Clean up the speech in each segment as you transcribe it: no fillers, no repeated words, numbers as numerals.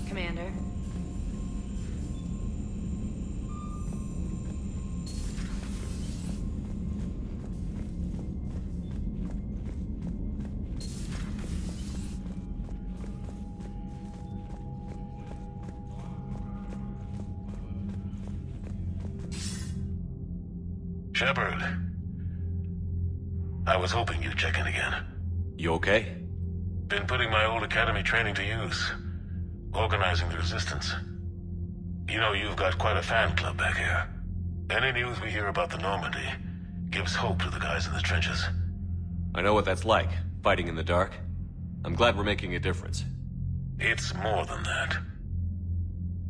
Commander. Shepard. I was hoping you'd check in again. You okay? Been putting my old academy training to use. Organizing the resistance. You know, you've got quite a fan club back here. Any news we hear about the Normandy gives hope to the guys in the trenches. I know what that's like, fighting in the dark. I'm glad we're making a difference. It's more than that.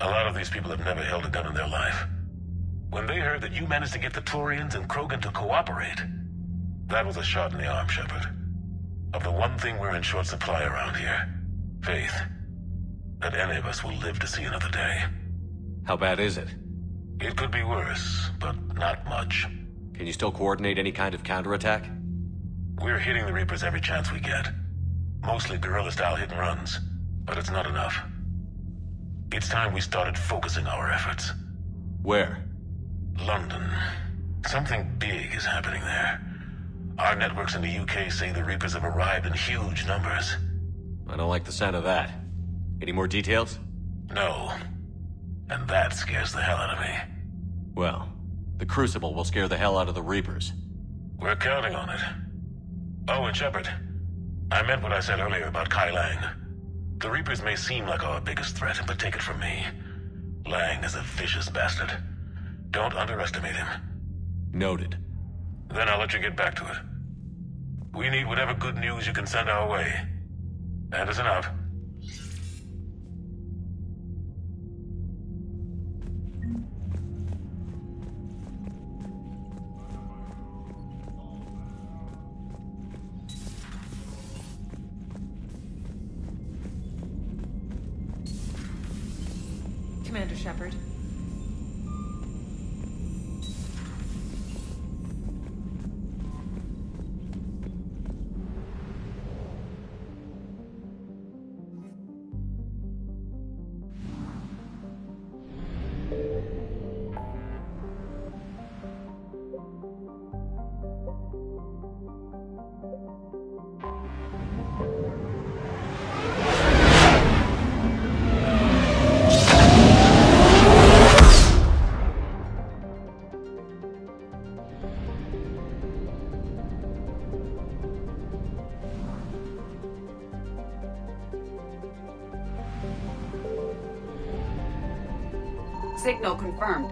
A lot of these people have never held a gun in their life. When they heard that you managed to get the Turians and Krogan to cooperate, that was a shot in the arm, Shepard. Of the one thing we're in short supply around here, faith. That any of us will live to see another day. How bad is it? It could be worse, but not much. Can you still coordinate any kind of counterattack? We're hitting the Reapers every chance we get. Mostly guerrilla-style hit-and-runs, but it's not enough. It's time we started focusing our efforts. Where? London. Something big is happening there. Our networks in the UK say the Reapers have arrived in huge numbers. I don't like the sound of that. Any more details? No. And that scares the hell out of me. Well, the Crucible will scare the hell out of the Reapers. We're counting on it. Oh, and Shepard, I meant what I said earlier about Kai Lang. The Reapers may seem like our biggest threat, but take it from me. Lang is a vicious bastard. Don't underestimate him. Noted. Then I'll let you get back to it. We need whatever good news you can send our way. Anderson out. Commander Shepard. Signal confirmed.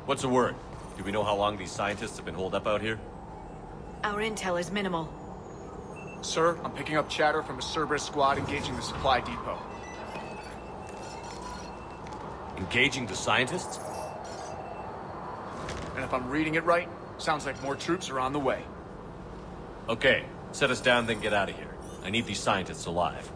What's the word? Do we know how long these scientists have been holed up out here? Our intel is minimal. Sir, I'm picking up chatter from a Cerberus squad engaging the supply depot. Engaging the scientists? And if I'm reading it right, sounds like more troops are on the way. Okay, set us down, then get out of here. I need these scientists alive.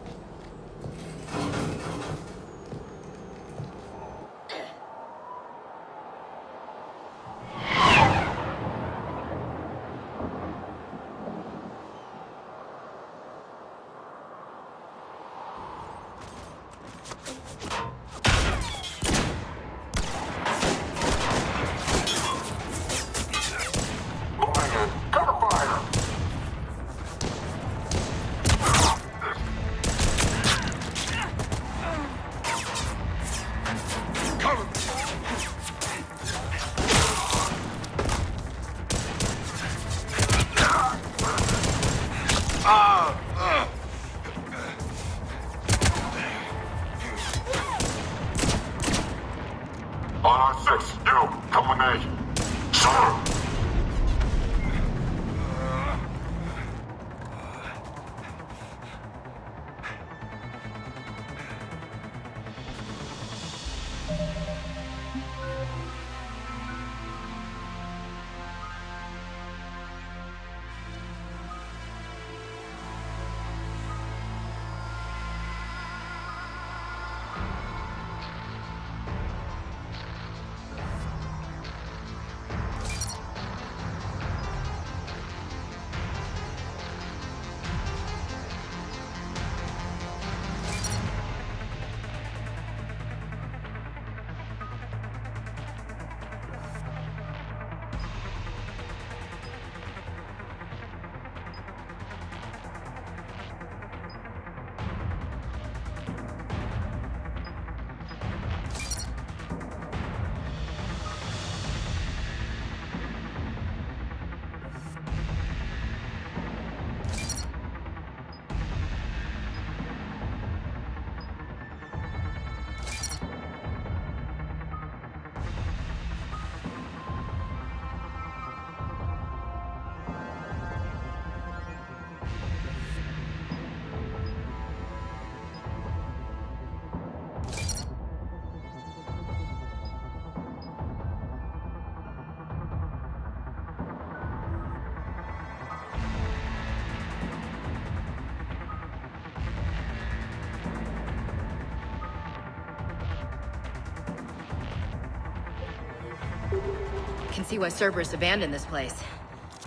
Can see why Cerberus abandoned this place.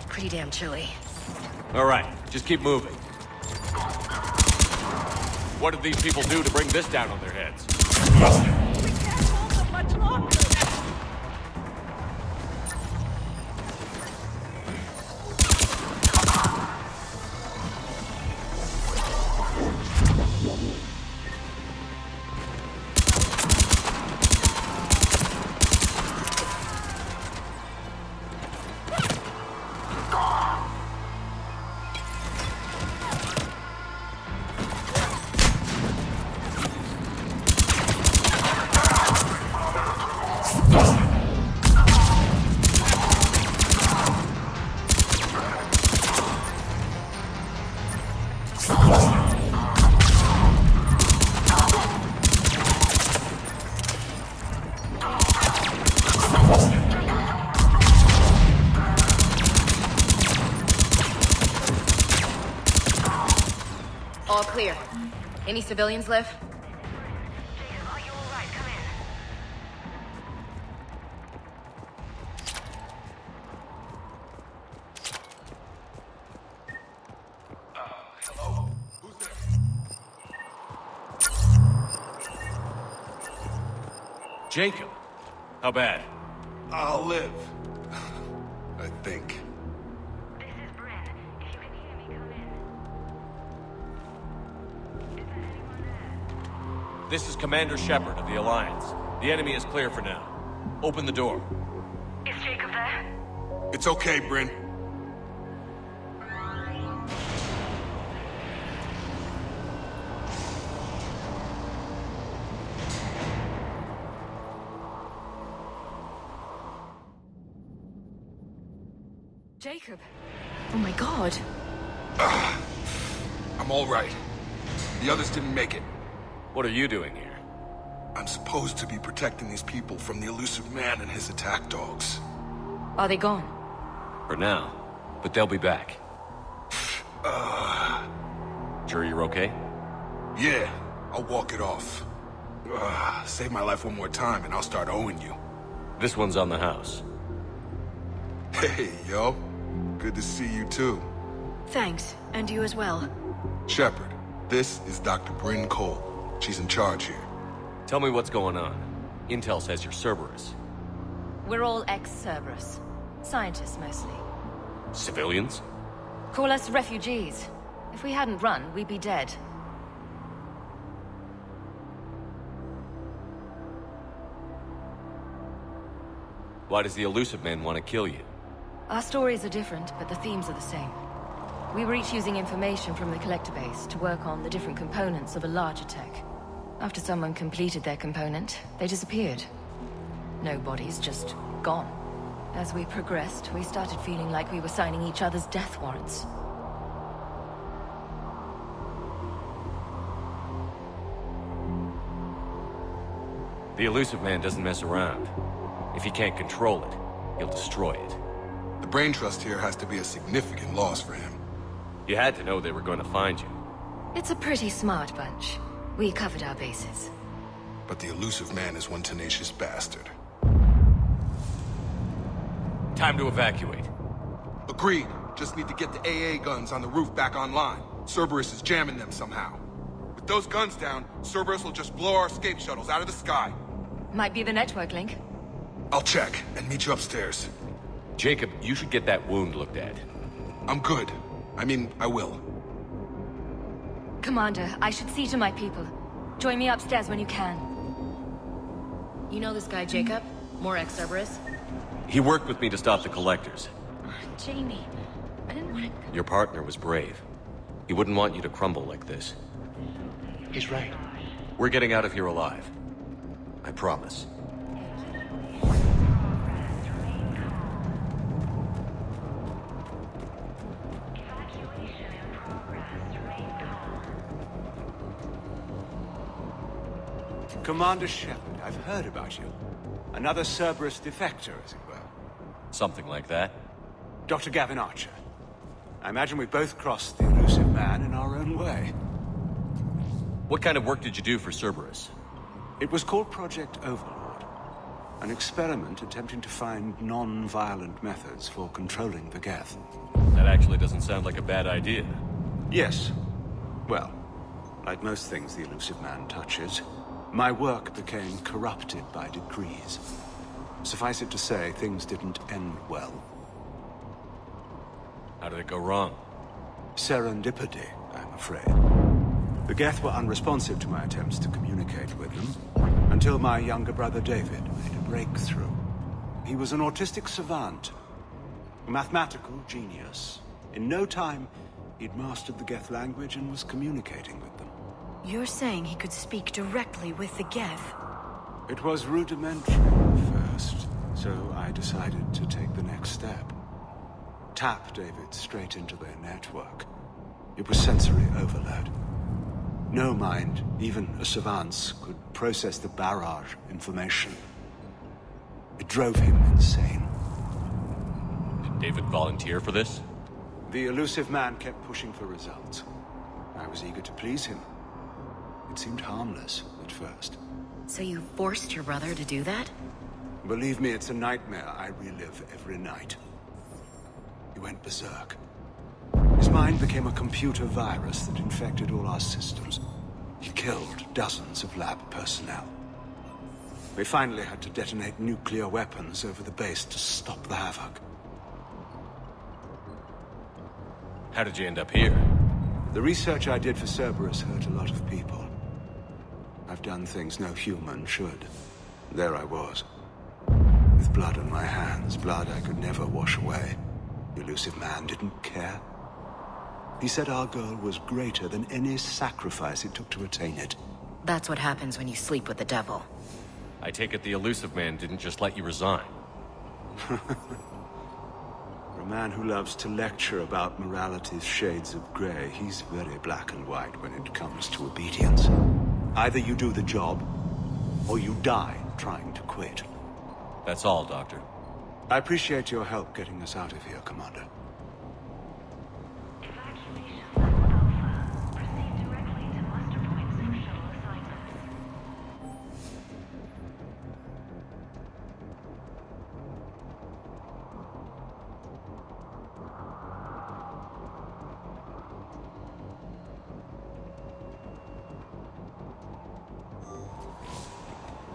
Pretty damn chilly. All right, just keep moving. What did these people do to bring this down on their heads? We can't hold them much longer! Any civilians live? Jacob, are you alright? Come in. Hello? Who's there? Jacob! How bad? I'll live. I think. This is Bryn. If you can hear me, come in. Is there anyone there? This is Commander Shepard of the Alliance. The enemy is clear for now. Open the door. Is Jacob there? It's okay, Bryn. Jacob. Oh my god. I'm all right. The others didn't make it. What are you doing here? I'm supposed to be protecting these people from the elusive man and his attack dogs. Are they gone? For now. But they'll be back. Sure you're okay? Yeah, I'll walk it off. Save my life one more time and I'll start owing you. This one's on the house. Hey, yo. Good to see you too. Thanks, and you as well. Shepard, this is Dr. Bryn Cole. She's in charge here. Tell me what's going on. Intel says you're Cerberus. We're all ex-Cerberus. Scientists, mostly. Civilians? Call us refugees. If we hadn't run, we'd be dead. Why does the elusive man want to kill you? Our stories are different, but the themes are the same. We were each using information from the collector base to work on the different components of a larger tech. After someone completed their component, they disappeared. No bodies, just gone. As we progressed, we started feeling like we were signing each other's death warrants. The elusive man doesn't mess around. If he can't control it, he'll destroy it. The brain trust here has to be a significant loss for him. You had to know they were going to find you. It's a pretty smart bunch. We covered our bases. But the elusive man is one tenacious bastard. Time to evacuate. Agreed. Just need to get the AA guns on the roof back online. Cerberus is jamming them somehow. With those guns down, Cerberus will just blow our escape shuttles out of the sky. Might be the network link. I'll check and meet you upstairs. Jacob, you should get that wound looked at. I'm good. I mean, I will. Commander, I should see to my people. Join me upstairs when you can. You know this guy, Jacob? More ex-Cerberus? He worked with me to stop the collectors. Jamie, I didn't want to... Your partner was brave. He wouldn't want you to crumble like this. He's right. We're getting out of here alive. I promise. Commander Shepard, I've heard about you. Another Cerberus defector, as it were. Something like that. Dr. Gavin Archer. I imagine we both crossed the elusive man in our own way. What kind of work did you do for Cerberus? It was called Project Overlord. An experiment attempting to find non-violent methods for controlling the Geth. That actually doesn't sound like a bad idea. Yes. Well, like most things the elusive man touches, my work became corrupted by degrees. Suffice it to say, things didn't end well. How did it go wrong? Serendipity, I'm afraid. The Geth were unresponsive to my attempts to communicate with them, until my younger brother David made a breakthrough. He was an autistic savant, a mathematical genius. In no time, he'd mastered the Geth language and was communicating with them. You're saying he could speak directly with the Geth? It was rudimentary at first, so I decided to take the next step. Tap David straight into their network. It was sensory overload. No mind, even a savant's, could process the barrage of information. It drove him insane. Did David volunteer for this? The elusive man kept pushing for results. I was eager to please him. It seemed harmless at first. So you forced your brother to do that? Believe me, it's a nightmare I relive every night. He went berserk. His mind became a computer virus that infected all our systems. He killed dozens of lab personnel. We finally had to detonate nuclear weapons over the base to stop the havoc. How did you end up here? The research I did for Cerberus hurt a lot of people. I've done things no human should. There I was. With blood on my hands, blood I could never wash away. The elusive man didn't care. He said our goal was greater than any sacrifice it took to attain it. That's what happens when you sleep with the devil. I take it the elusive man didn't just let you resign. For a man who loves to lecture about morality's shades of grey, he's very black and white when it comes to obedience. Either you do the job, or you die trying to quit. That's all, Doctor. I appreciate your help getting us out of here, Commander. Evacuation level Alpha. Proceed directly to muster points for shuttle assignments.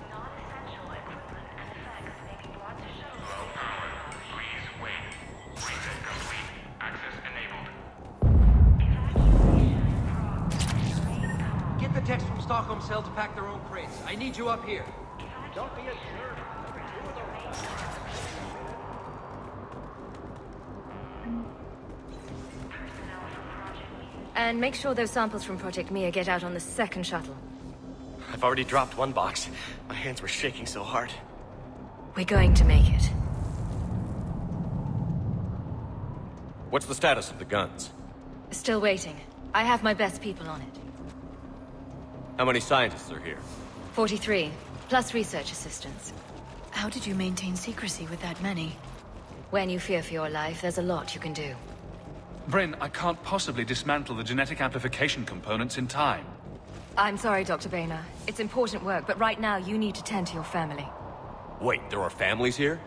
Non-essential equipment and effects may be brought to shuttle. Low power. Please wait. Reset complete. Access enabled. Evacuation in progress. Remain calm. Get the techs from Stockholm Cell to pack their own crates. I need you up here. Don't be a jerk. Personnel from Project Mia. And make sure those samples from Project Mia get out on the second shuttle. I've already dropped one box. My hands were shaking so hard. We're going to make it. What's the status of the guns? Still waiting. I have my best people on it. How many scientists are here? 43, plus research assistants. How did you maintain secrecy with that many? When you fear for your life, there's a lot you can do. Bryn, I can't possibly dismantle the genetic amplification components in time. I'm sorry, Dr. Boehner. It's important work, but right now you need to tend to your family. Wait, there are families here?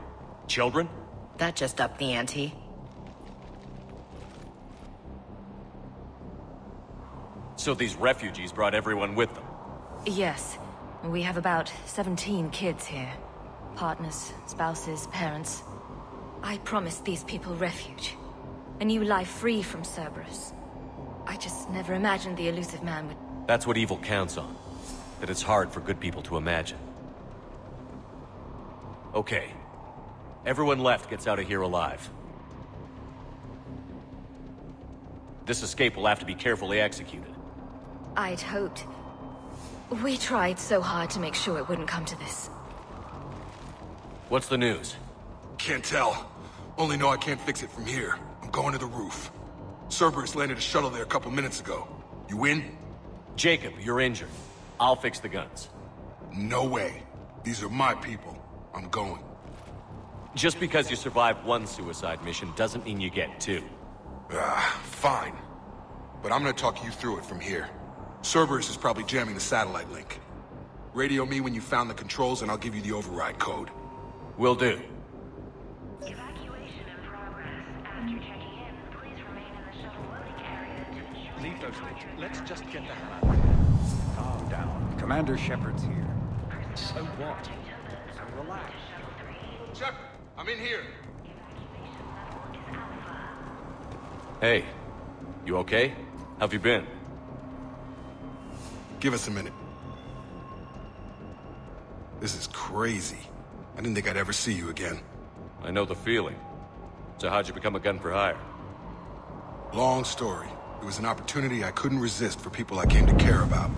Children? That just upped the ante. So these refugees brought everyone with them? Yes. We have about 17 kids here. Partners, spouses, parents. I promised these people refuge. A new life free from Cerberus. I just never imagined the elusive man would... That's what evil counts on. That it's hard for good people to imagine. Okay. Everyone left gets out of here alive. This escape will have to be carefully executed. I'd hoped. We tried so hard to make sure it wouldn't come to this. What's the news? Can't tell. Only know I can't fix it from here. I'm going to the roof. Cerberus landed a shuttle there a couple minutes ago. You in? Jacob, you're injured. I'll fix the guns. No way. These are my people. I'm going. Just because you survived one suicide mission doesn't mean you get two. Fine. But I'm gonna talk you through it from here. Cerberus is probably jamming the satellite link. Radio me when you found the controls and I'll give you the override code. Will do. Evacuation in progress. After checking in, please remain in the shuttle loading area to ensure... Leave those things. Let's just get the hell out of here. Calm down. Commander Shepard's here. So what? So relax. Shepard, I'm in here. Hey, you okay? How've you been? Give us a minute. This is crazy. I didn't think I'd ever see you again. I know the feeling. So how'd you become a gun for hire? Long story. It was an opportunity I couldn't resist for people I came to care about.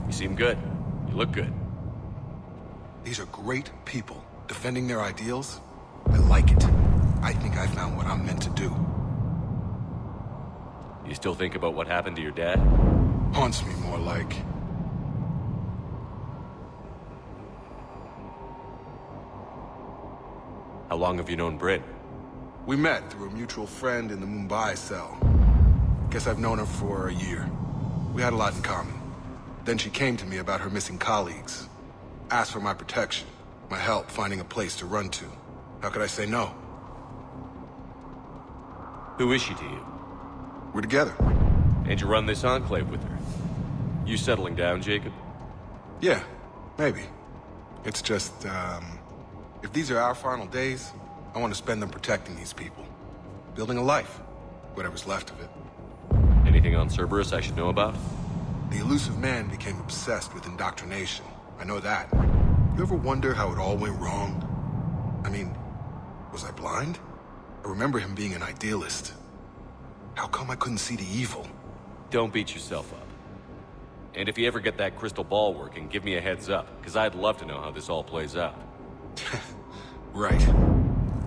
You seem good. You look good. These are great people, defending their ideals. I like it. I think I found what I'm meant to do. You still think about what happened to your dad? Haunts me more like. How long have you known Bryn? We met through a mutual friend in the Mumbai cell. Guess I've known her for a year. We had a lot in common. Then she came to me about her missing colleagues. Asked for my protection, my help finding a place to run to. How could I say no? Who is she to you? We're together. And you run this enclave with her? You settling down, Jacob? Yeah, maybe. It's just, if these are our final days, I want to spend them protecting these people. Building a life. Whatever's left of it. Anything on Cerberus I should know about? The elusive man became obsessed with indoctrination. I know that. You ever wonder how it all went wrong? I mean, was I blind? I remember him being an idealist. How come I couldn't see the evil? Don't beat yourself up. And if you ever get that crystal ball working, give me a heads up, because I'd love to know how this all plays out. Right.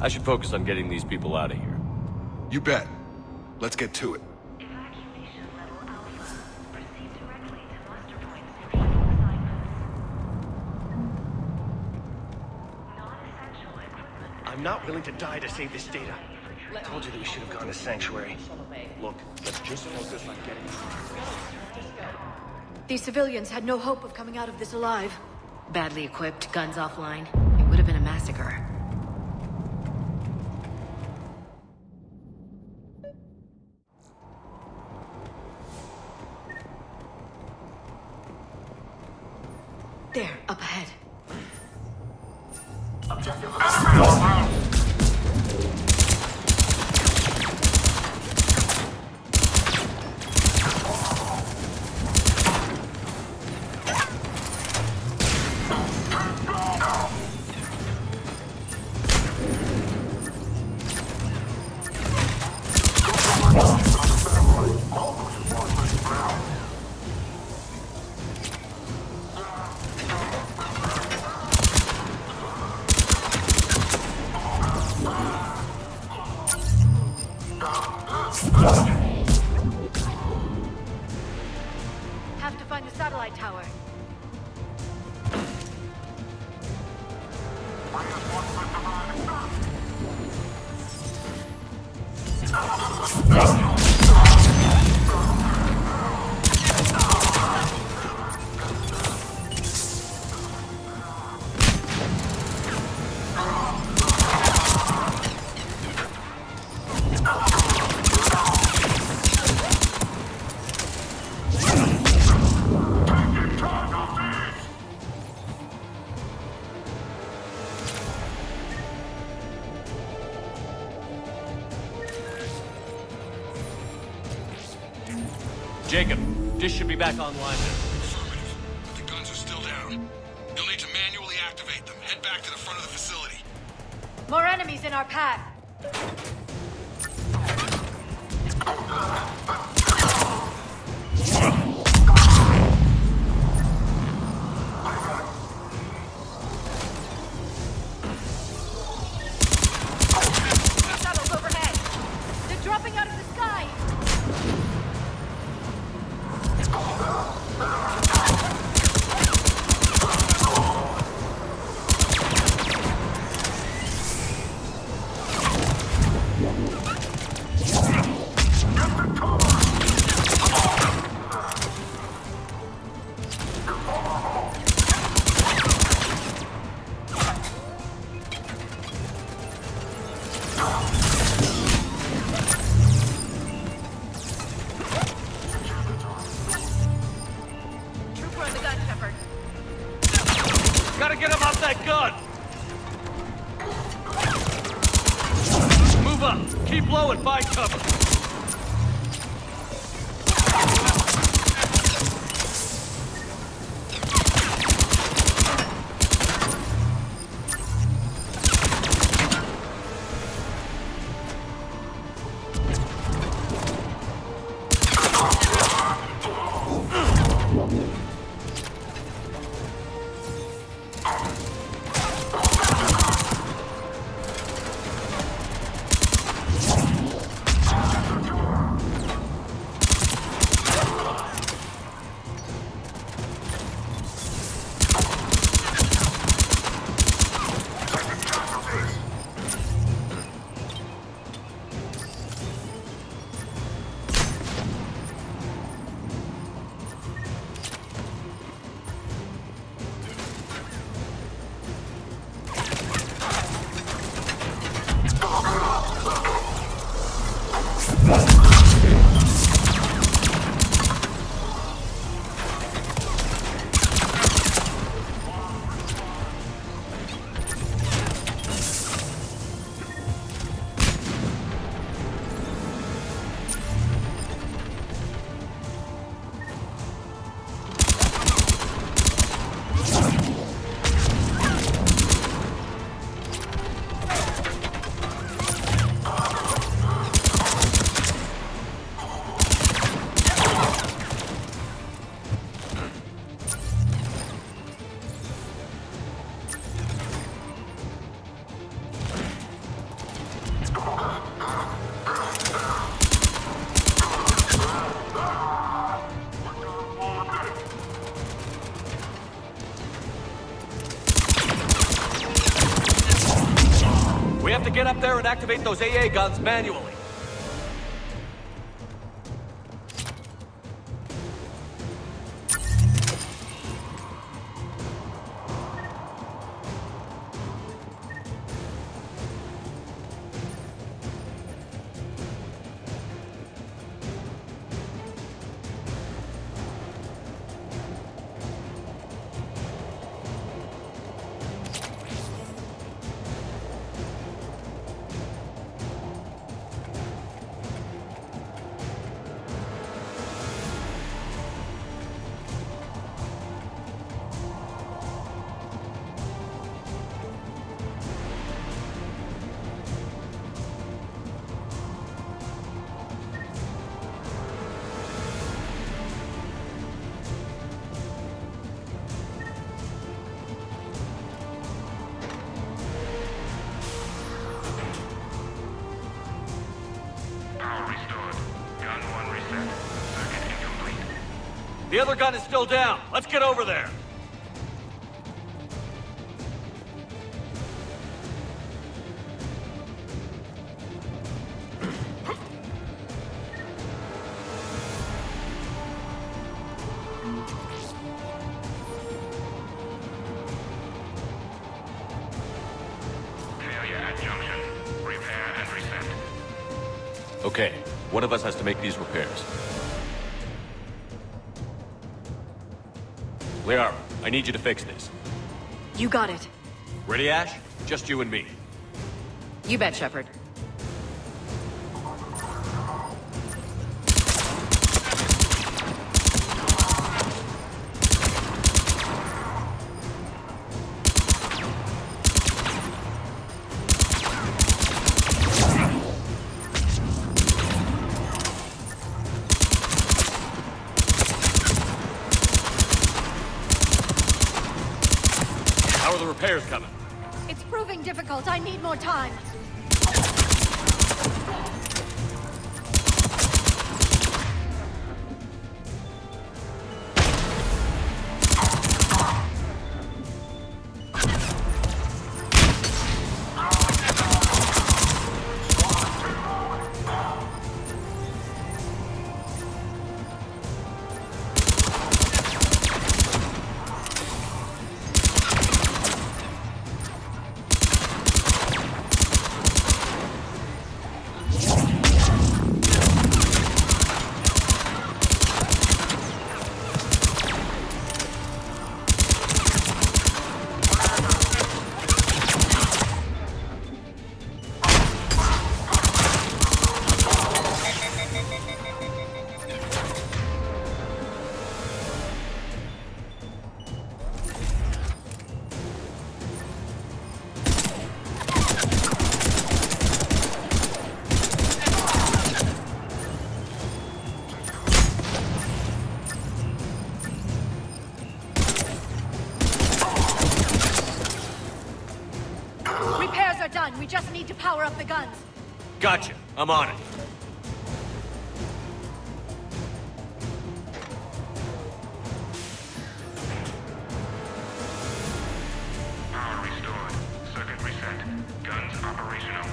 I should focus on getting these people out of here. You bet. Let's get to it. Evacuation level Alpha. Proceed directly to muster point sectional assignments. Non-essential equipment. I'm not willing to die to save this data. I told you that we should have gone to Sanctuary. Look, let's just focus on getting... These civilians had no hope of coming out of this alive. Badly equipped, guns offline. It would have been a massacre. There, up ahead. Have to find the satellite tower. Jacob, dish should be back online now. Affirmative. But the guns are still down. You'll need to manually activate them. Head back to the front of the facility. More enemies in our path. Shuttles overhead. They're dropping out of the sky. Gotta get him off that gun! Move up! Keep low and find cover! have to get up there and activate those AA guns manually. The other gun is still down. Let's get over there. Failure at junction. Repair and reset. Okay, one of us has to make these repairs. Liara, I need you to fix this. You got it. Ready, Ash? Just you and me. You bet, Shepard. Repairs coming. It's proving difficult. I need more time. We just need to power up the guns. Gotcha. I'm on it. Power restored. Circuit reset. Guns operational.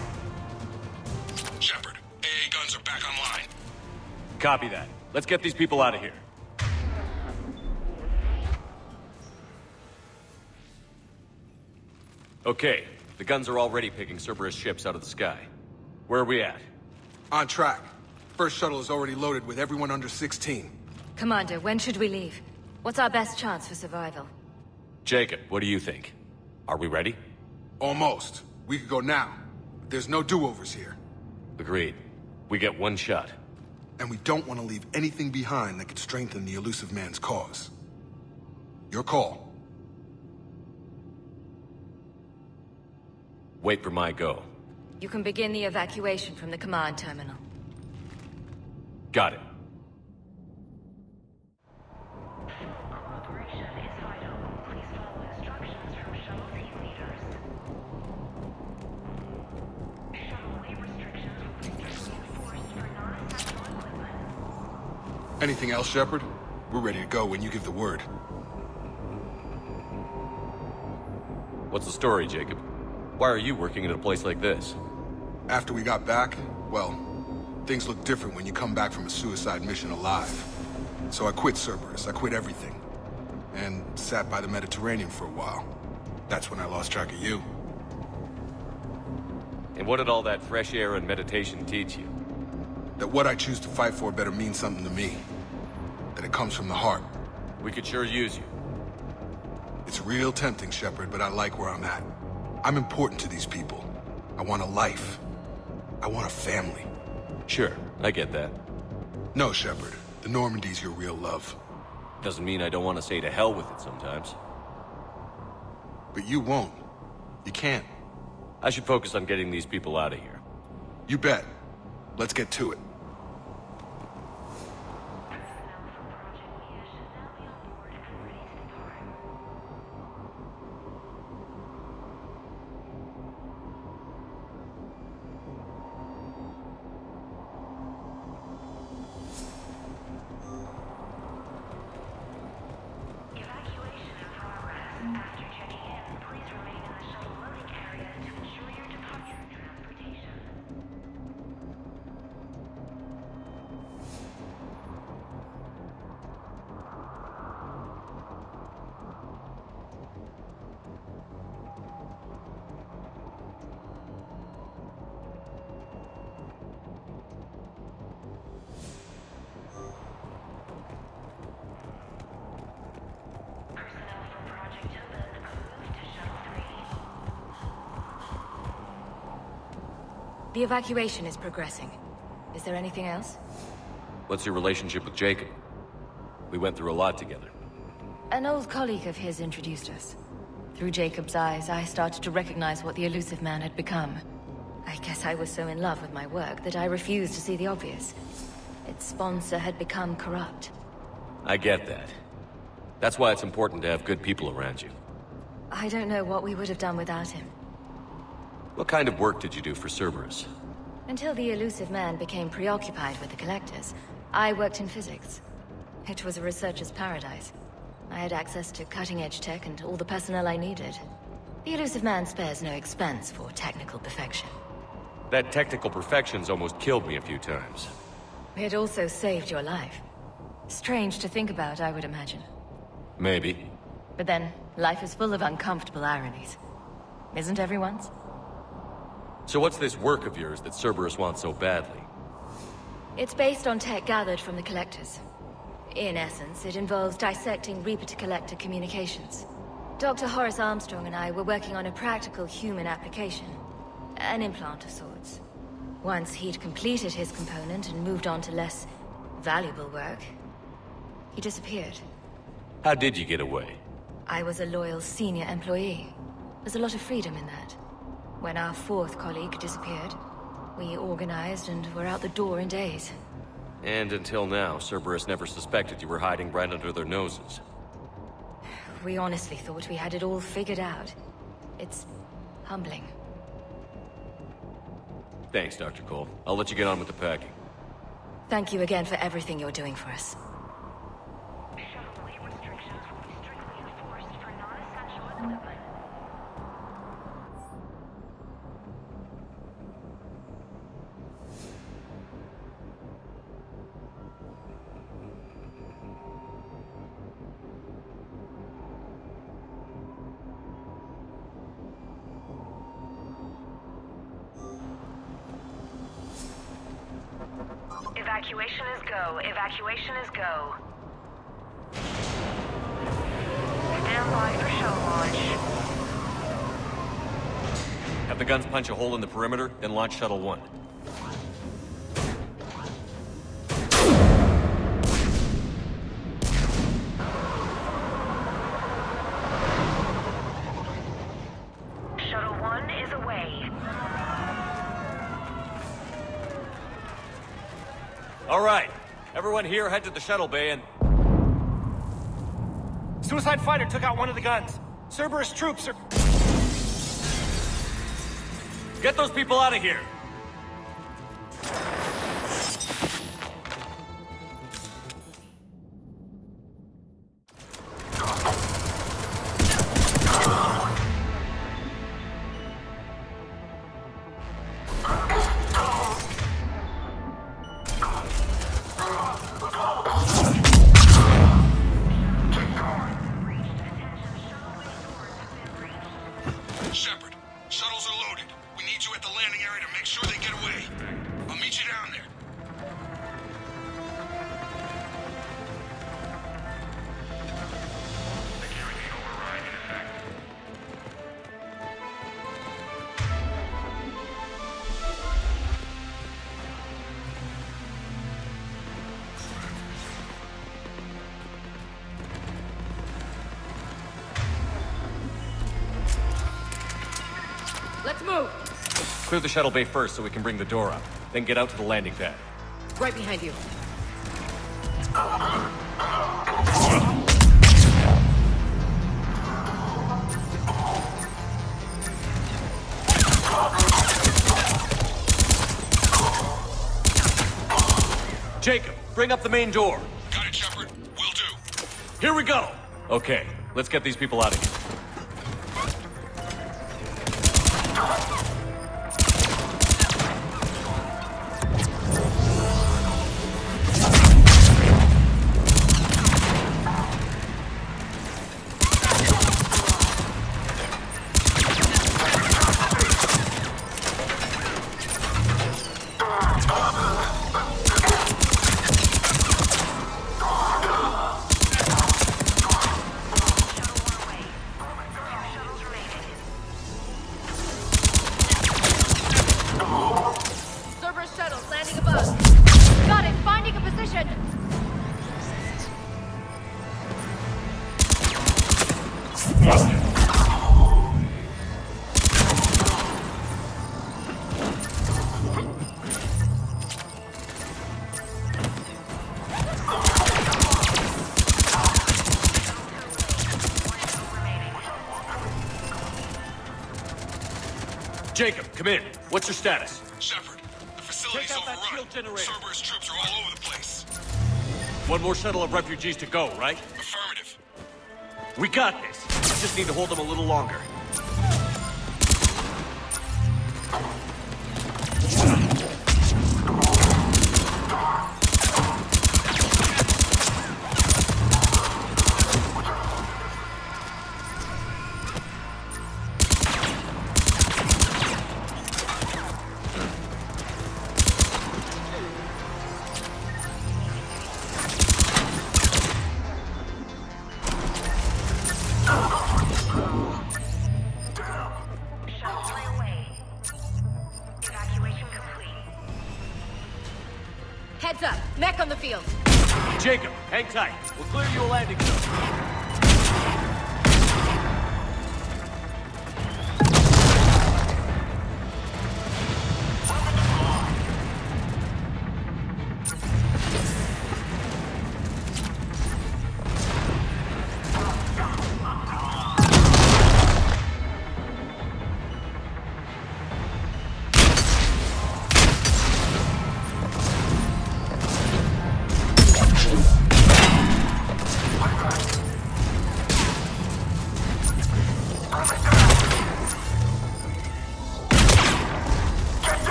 Shepard, AA guns are back online. Copy that. Let's get these people out of here. Okay. The guns are already picking Cerberus ships out of the sky. Where are we at? On track. First shuttle is already loaded with everyone under 16. Commander, when should we leave? What's our best chance for survival? Jacob, what do you think? Are we ready? Almost. We could go now. There's no do-overs here. Agreed. We get one shot. And we don't want to leave anything behind that could strengthen the elusive man's cause. Your call. Wait for my go. You can begin the evacuation from the command terminal. Got it. Operation is vital. Please follow instructions from shuttle team leaders. Shuttle weight restrictions will be reinforced for non-essential equipment. Anything else, Shepard? We're ready to go when you give the word. What's the story, Jacob? Why are you working in a place like this? After we got back, well, things look different when you come back from a suicide mission alive. So I quit Cerberus, I quit everything. And sat by the Mediterranean for a while. That's when I lost track of you. And what did all that fresh air and meditation teach you? That what I choose to fight for better mean something to me. That it comes from the heart. We could sure use you. It's real tempting, Shepard, but I like where I'm at. I'm important to these people. I want a life. I want a family. Sure, I get that. No, Shepard. The Normandy's your real love. Doesn't mean I don't want to say to hell with it sometimes. But you won't. You can't. I should focus on getting these people out of here. You bet. Let's get to it. The evacuation is progressing. Is there anything else? What's your relationship with Jacob? We went through a lot together. An old colleague of his introduced us. Through Jacob's eyes, I started to recognize what the elusive man had become. I guess I was so in love with my work that I refused to see the obvious. Its sponsor had become corrupt. I get that. That's why it's important to have good people around you. I don't know what we would have done without him. What kind of work did you do for Cerberus? Until the elusive man became preoccupied with the Collectors, I worked in physics. It was a researcher's paradise. I had access to cutting-edge tech and all the personnel I needed. The elusive man spares no expense for technical perfection. That technical perfection's almost killed me a few times. It also saved your life. Strange to think about, I would imagine. Maybe. But then, life is full of uncomfortable ironies. Isn't everyone's? So what's this work of yours that Cerberus wants so badly? It's based on tech gathered from the Collectors. In essence, it involves dissecting Reaper-to-Collector communications. Dr. Horace Armstrong and I were working on a practical human application. An implant of sorts. Once he'd completed his component and moved on to less valuable work, he disappeared. How did you get away? I was a loyal senior employee. There's a lot of freedom in that. When our fourth colleague disappeared, we organized and were out the door in days. And until now, Cerberus never suspected you were hiding right under their noses. We honestly thought we had it all figured out. It's humbling. Thanks, Dr. Cole. I'll let you get on with the packing. Thank you again for everything you're doing for us. Shuttle weight restrictions will be strictly enforced for non-essential equipment. Evacuation is go. Evacuation is go. Stand by for shuttle launch. Have the guns punch a hole in the perimeter, then launch Shuttle 1. Shuttle 1 is away. All right. Everyone here, head to the shuttle bay and... Suicide fighter took out one of the guns. Cerberus troops are... Get those people out of here! Let's move! Clear the shuttle bay first so we can bring the door up. Then get out to the landing pad. Right behind you. Jacob, bring up the main door. Got it, Shepard. Will do. Here we go! Okay, let's get these people out of here. Cerberus shuttles landing above. Got it! Finding a position! Jacob, come in. What's your status? Shepard, the facility's overrun. Cerberus troops are all over the place. One more shuttle of refugees to go, right? Affirmative. We got this. We just need to hold them a little longer. Shuttle 3 away. Evacuation complete. Heads up! Mech on the field! Jacob, hang tight. We'll clear you a landing zone.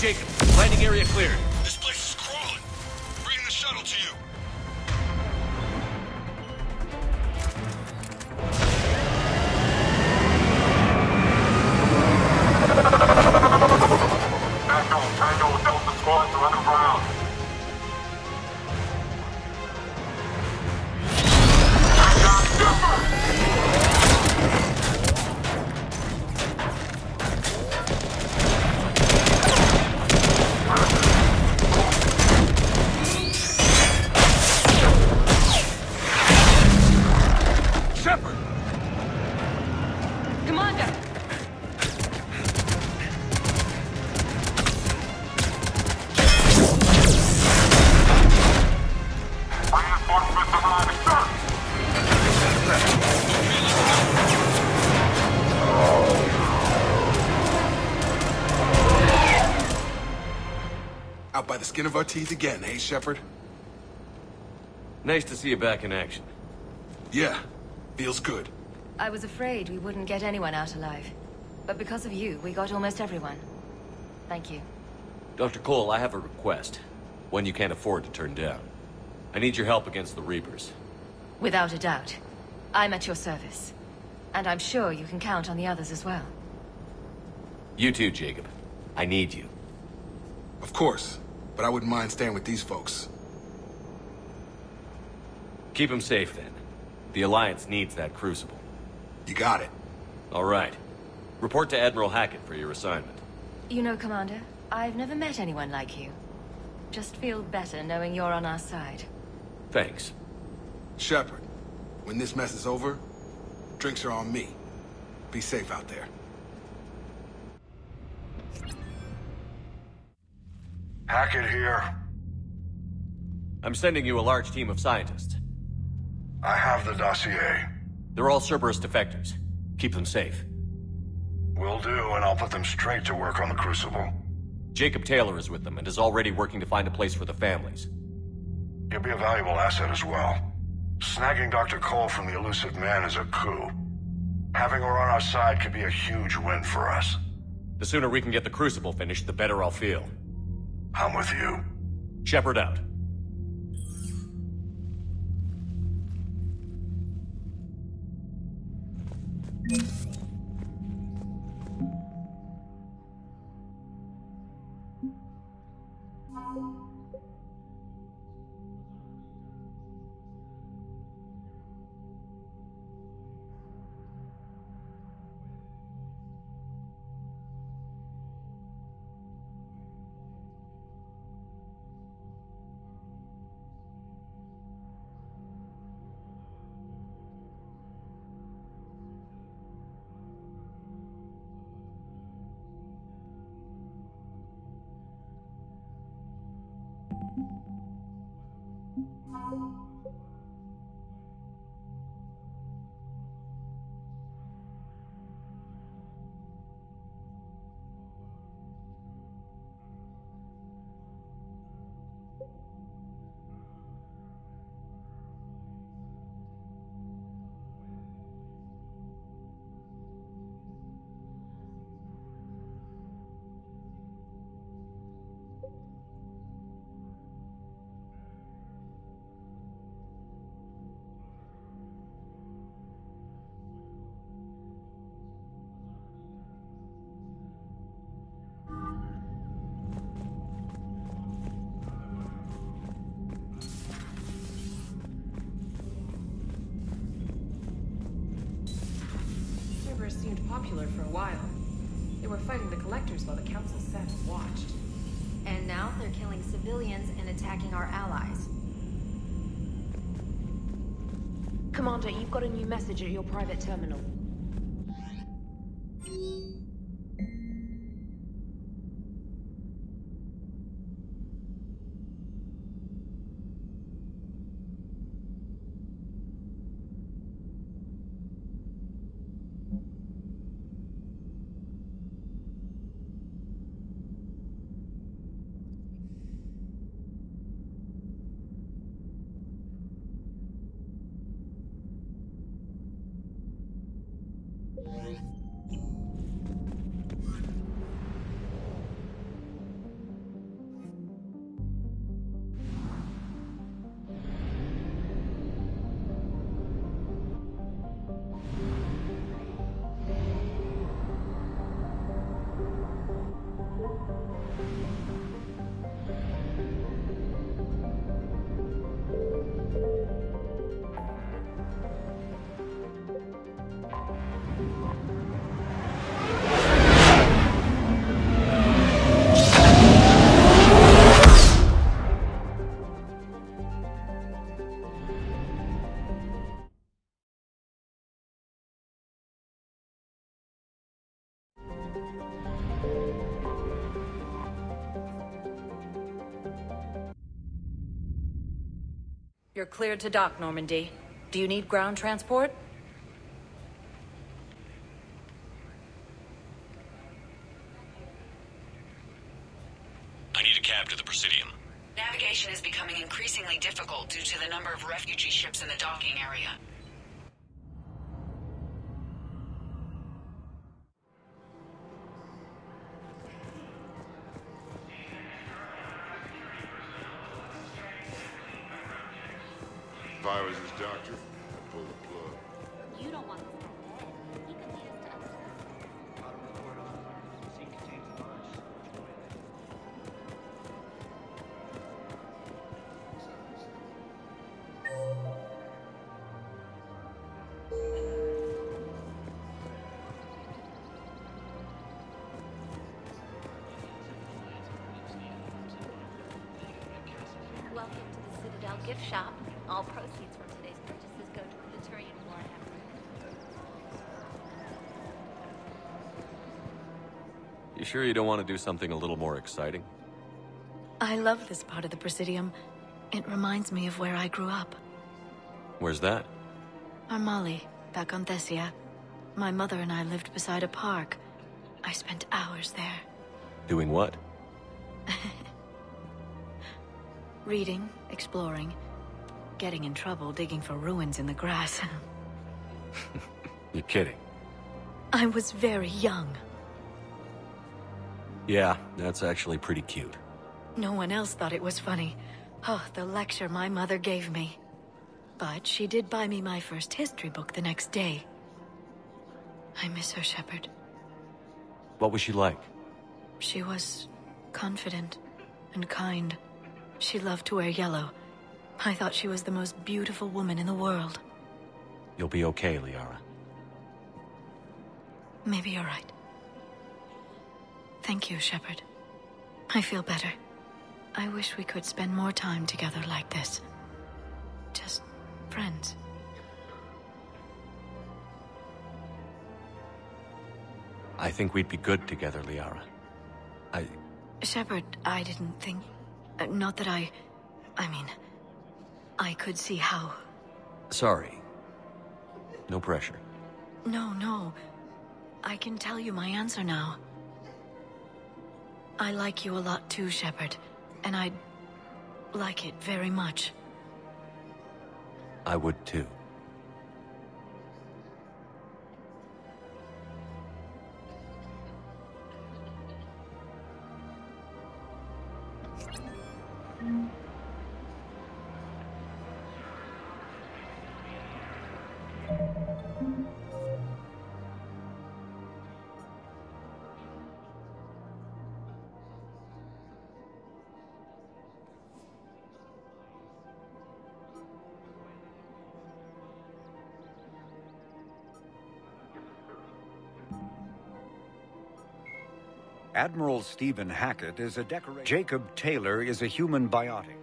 Jacob, landing area cleared. This place is crawling. Bringing the shuttle to you. Tango, Delta squads are underground. Commander! Reinforcements arriving, sir. Out by the skin of our teeth again, hey, Shepard? Nice to see you back in action. Yeah, feels good. I was afraid we wouldn't get anyone out alive. But because of you, we got almost everyone. Thank you. Dr. Cole, I have a request. One you can't afford to turn down. I need your help against the Reapers. Without a doubt. I'm at your service. And I'm sure you can count on the others as well. You too, Jacob. I need you. Of course. but I wouldn't mind staying with these folks. Keep him safe, then. The Alliance needs that crucible. You got it. All right. Report to Admiral Hackett for your assignment. You know, Commander, I've never met anyone like you. Just feel better knowing you're on our side. Thanks. Shepard, when this mess is over, drinks are on me. Be safe out there. Hackett here. I'm sending you a large team of scientists. I have the dossier. They're all Cerberus defectors. Keep them safe. Will do, and I'll put them straight to work on the Crucible. Jacob Taylor is with them and is already working to find a place for the families. He'll be a valuable asset as well. Snagging Dr. Cole from the elusive man is a coup. Having her on our side could be a huge win for us. The sooner we can get the Crucible finished, the better I'll feel. I'm with you. Shepard out. Seemed popular for a while. They were fighting the Collectors while the Council sat and watched. And now they're killing civilians and attacking our allies. Commander, you've got a new message at your private terminal. You're cleared to dock, Normandy. Do you need ground transport? I need a cab to the Presidium. Navigation is becoming increasingly difficult due to the number of refugee ships in the docking area. If I was his doctor, I'd pull the plug. You don't want this guy dead. He could lead us to other Got a report on the scene contains a bunch. gift shop. All proceeds from today's purchases go to the Turian war effort. You sure you don't want to do something a little more exciting? I love this part of the Presidium. It reminds me of where I grew up. Where's that? Armali, back on Thessia. My mother and I lived beside a park. I spent hours there. Doing what? Reading, exploring, getting in trouble digging for ruins in the grass. You're kidding. I was very young. Yeah, that's actually pretty cute. No one else thought it was funny. Oh, the lecture my mother gave me. But she did buy me my first history book the next day. I miss her, Shepard. What was she like? She was confident and kind. She loved to wear yellow. I thought she was the most beautiful woman in the world. You'll be okay, Liara. Maybe you're right. Thank you, Shepard. I feel better. I wish we could spend more time together like this. Just friends. I think we'd be good together, Liara. Shepard, I didn't think... not that I mean... I could see how... Sorry. No pressure. No. I can tell you my answer now. I like you a lot too, Shepard. And I'd like it very much. I would too. Admiral Stephen Hackett is a decorated... Jacob Taylor is a human biotic.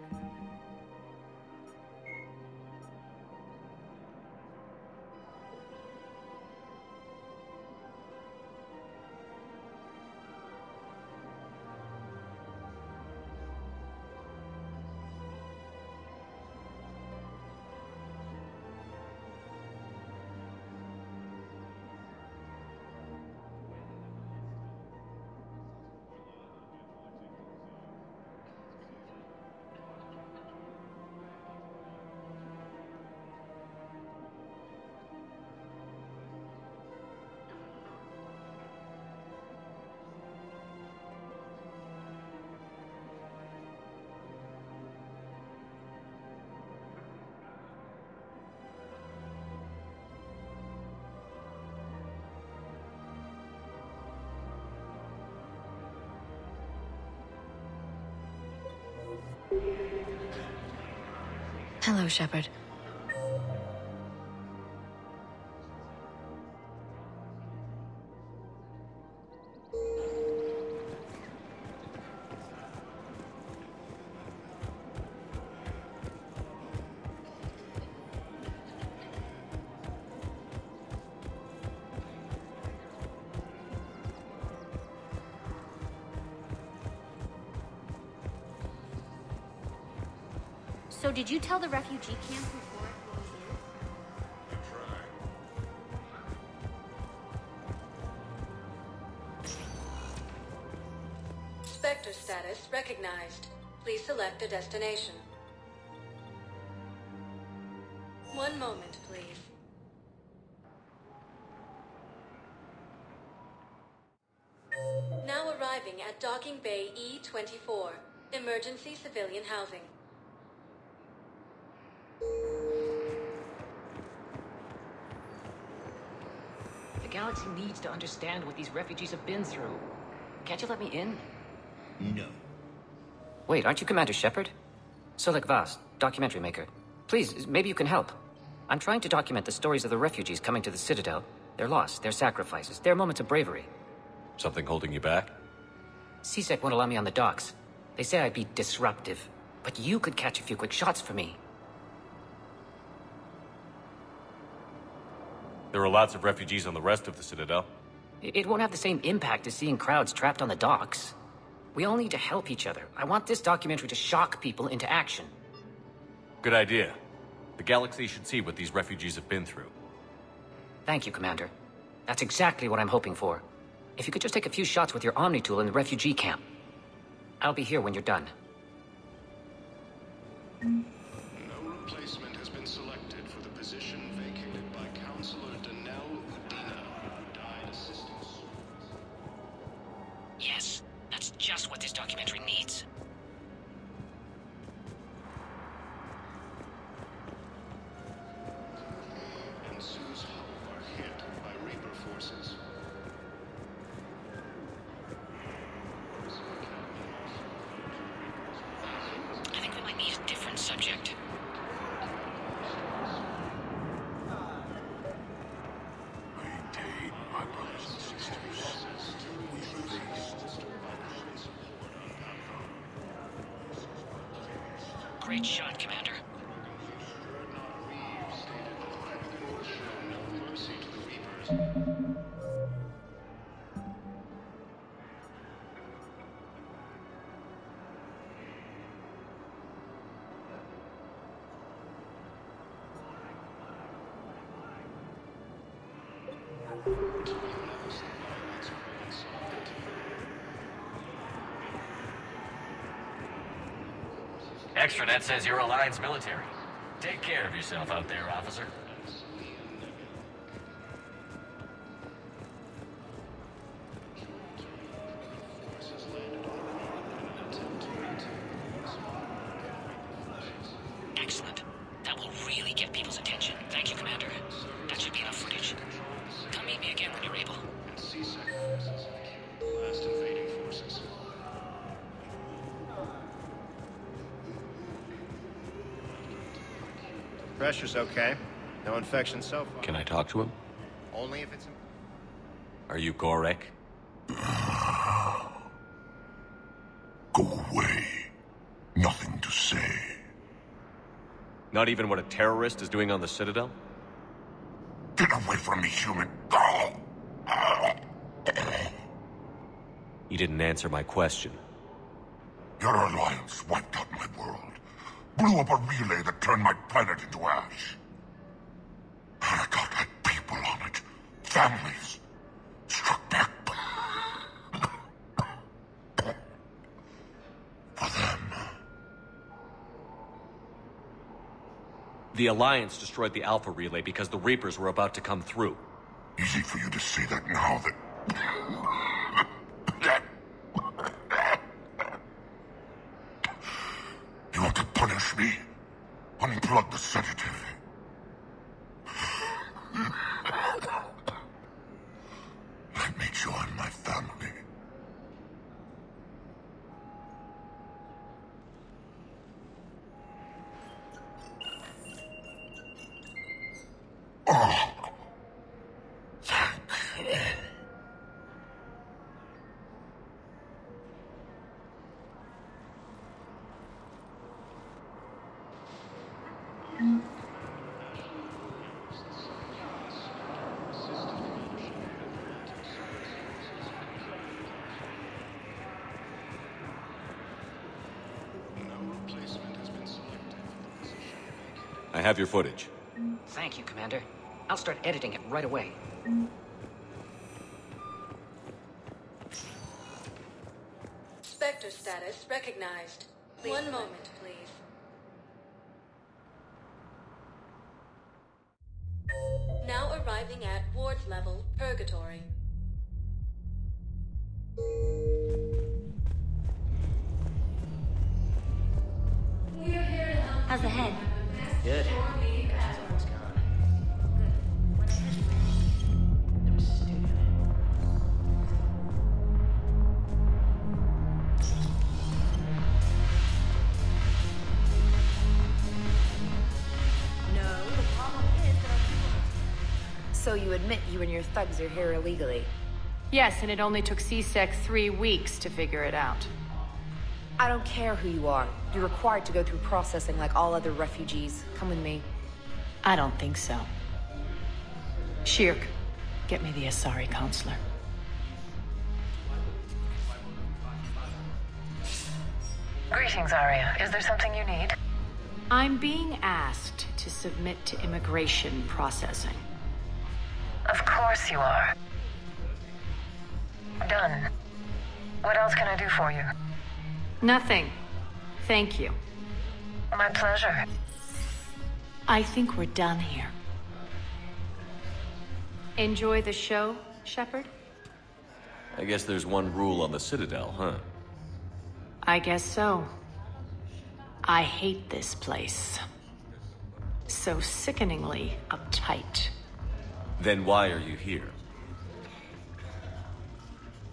Hello, Shepard. So did you tell the refugee camp before Spectre status recognized. Please select a destination. One moment, please. Now arriving at Docking Bay E-24, emergency civilian housing. The galaxy needs to understand what these refugees have been through. Can't you let me in? No. Wait, aren't you Commander Shepard? Solek Vast, documentary maker. Please, maybe you can help. I'm trying to document the stories of the refugees coming to the Citadel. Their loss, their sacrifices, their moments of bravery. Something holding you back? CSEC won't allow me on the docks. They say I'd be disruptive. But you could catch a few quick shots for me. There are lots of refugees on the rest of the Citadel. It won't have the same impact as seeing crowds trapped on the docks. We all need to help each other. I want this documentary to shock people into action. Good idea. The galaxy should see what these refugees have been through. Thank you, Commander. That's exactly what I'm hoping for. If you could just take a few shots with your Omni tool in the refugee camp. I'll be here when you're done. No replacement has been selected for the position vacated by Counselor Danelle Udina, who died assisting. Yes, that's just what this documentary needs. And Sue's hull are hit by Reaper forces. I think we might need a different subject. Maintain my brothers and sisters. Great shot, Commander. No mercy to the Reapers. Extranet says you're Alliance military. Take care of yourself out there, officer. Excellent. That will really get people's attention. Thank you, Commander. That should be enough footage. Come meet me again when you're able. Last invading forces. Pressure's okay. No infection so far. Can I talk to him? Only if it's... Are you Gorek? Go away. Nothing to say. Not even what a terrorist is doing on the Citadel? Get away from me, human. You didn't answer my question. Your alliance wiped out my world. Blew up a relay that turned my planet into ash. Ardat had people on it. Families. Struck back. For them. The Alliance destroyed the Alpha relay because the Reapers were about to come through. Easy for you to say that now that... You want to punish me? Unplug the sedative. Let me join my family. Oh. Thank you. I have your footage. Thank you, Commander. I'll start editing it right away. Spectre status recognized. One moment, please. Now arriving at ward level purgatory. How's the head? Good. So you admit you and your thugs are here illegally? Yes, and it only took C-Sec 3 weeks to figure it out. I don't care who you are. You're required to go through processing like all other refugees. Come with me. I don't think so. Shirk, get me the Asari counselor. Greetings, Arrae. Is there something you need? I'm being asked to submit to immigration processing. Of course you are. Done. What else can I do for you? Nothing. Thank you. My pleasure. I think we're done here. Enjoy the show, Shepard? I guess there's one rule on the Citadel, huh? I guess so. I hate this place. So sickeningly uptight. Then why are you here?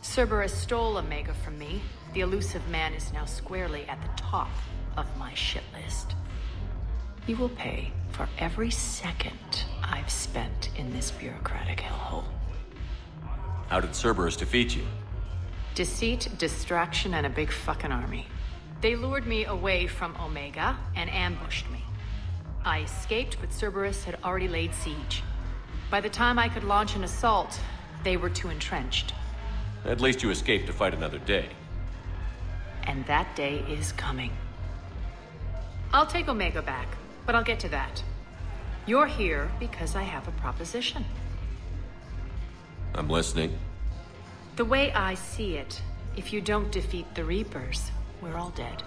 Cerberus stole Omega from me. The elusive man is now squarely at the top of my shit list. He will pay for every second I've spent in this bureaucratic hellhole. How did Cerberus defeat you? Deceit, distraction, and a big fucking army. They lured me away from Omega and ambushed me. I escaped, but Cerberus had already laid siege. By the time I could launch an assault, they were too entrenched. At least you escaped to fight another day. And that day is coming. I'll take Omega back, but I'll get to that. You're here because I have a proposition. I'm listening. The way I see it, if you don't defeat the Reapers, we're all dead.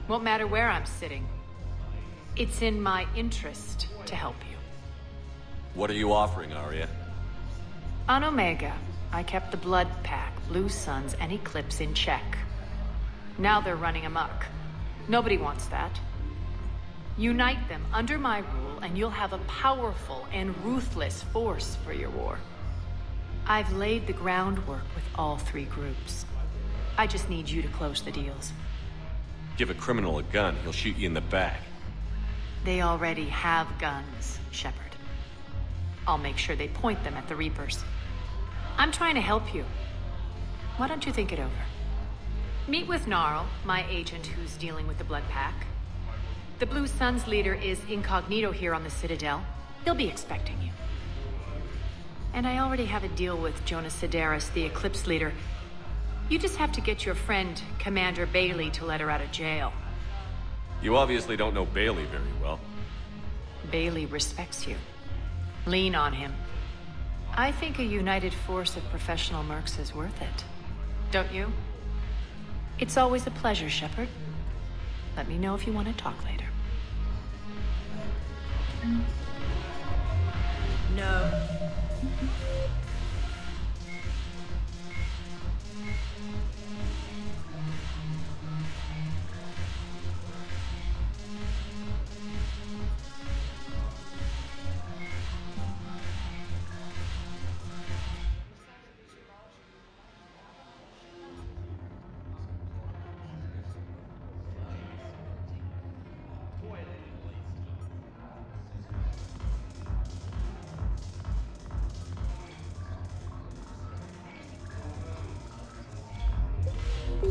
Won't matter where I'm sitting. It's in my interest to help you. What are you offering, Arya? On Omega, I kept the Blood Pack, Blue Suns, and Eclipse in check. Now they're running amok. Nobody wants that. Unite them under my rule, and you'll have a powerful and ruthless force for your war. I've laid the groundwork with all three groups. I just need you to close the deals. Give a criminal a gun, he'll shoot you in the back. They already have guns, Shepard. I'll make sure they point them at the Reapers. I'm trying to help you. Why don't you think it over? Meet with Gnarl, my agent who's dealing with the Blood Pack. The Blue Suns leader is incognito here on the Citadel. He'll be expecting you. And I already have a deal with Jonas Sidaris, the Eclipse leader. You just have to get your friend, Commander Bailey, to let her out of jail. You obviously don't know Bailey very well. Bailey respects you. Lean on him. I think a united force of professional mercs is worth it. Don't you? It's always a pleasure, Shepard. Let me know if you want to talk later. No.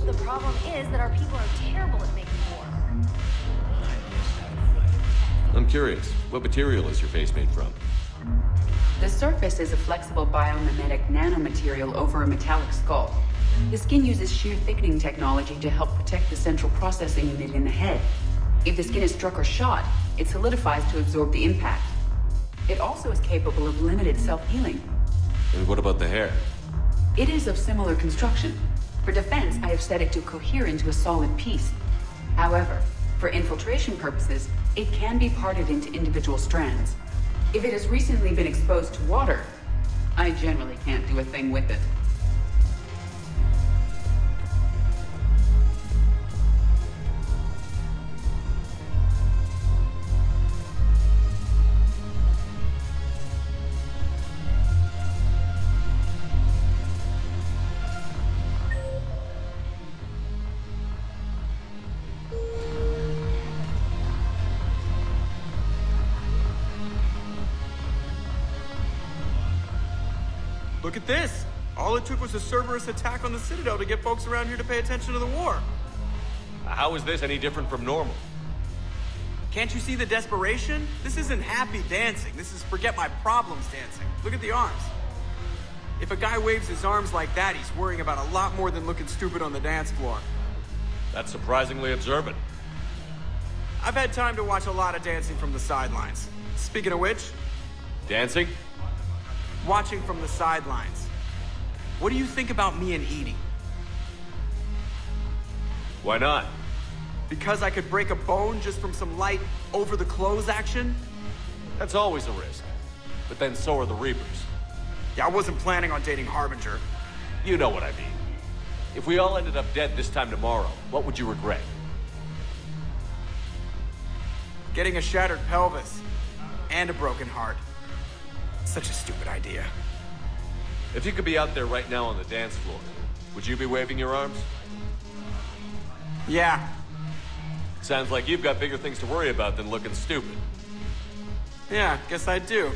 The problem is that our people are terrible at making war. I'm curious, what material is your face made from? The surface is a flexible biomimetic nanomaterial over a metallic skull. The skin uses shear thickening technology to help protect the central processing unit in the head. If the skin is struck or shot, it solidifies to absorb the impact. It also is capable of limited self-healing. And what about the hair? It is of similar construction. For defense, I have set it to cohere into a solid piece. However, for infiltration purposes, it can be parted into individual strands. If it has recently been exposed to water, I generally can't do a thing with it. Look at this! All it took was a Cerberus attack on the Citadel to get folks around here to pay attention to the war. How is this any different from normal? Can't you see the desperation? This isn't happy dancing. This is forget my problems dancing. Look at the arms. If a guy waves his arms like that, he's worrying about a lot more than looking stupid on the dance floor. That's surprisingly observant. I've had time to watch a lot of dancing from the sidelines. Speaking of which... Dancing? Watching from the sidelines. What do you think about me and Edie? Why not? Because I could break a bone just from some light over-the-clothes action? That's always a risk. But then so are the Reapers. Yeah, I wasn't planning on dating Harbinger. You know what I mean. If we all ended up dead this time tomorrow, what would you regret? Getting a shattered pelvis. And a broken heart. Such a stupid idea. If you could be out there right now on the dance floor, would you be waving your arms? Yeah. Sounds like you've got bigger things to worry about than looking stupid. Yeah, guess I do.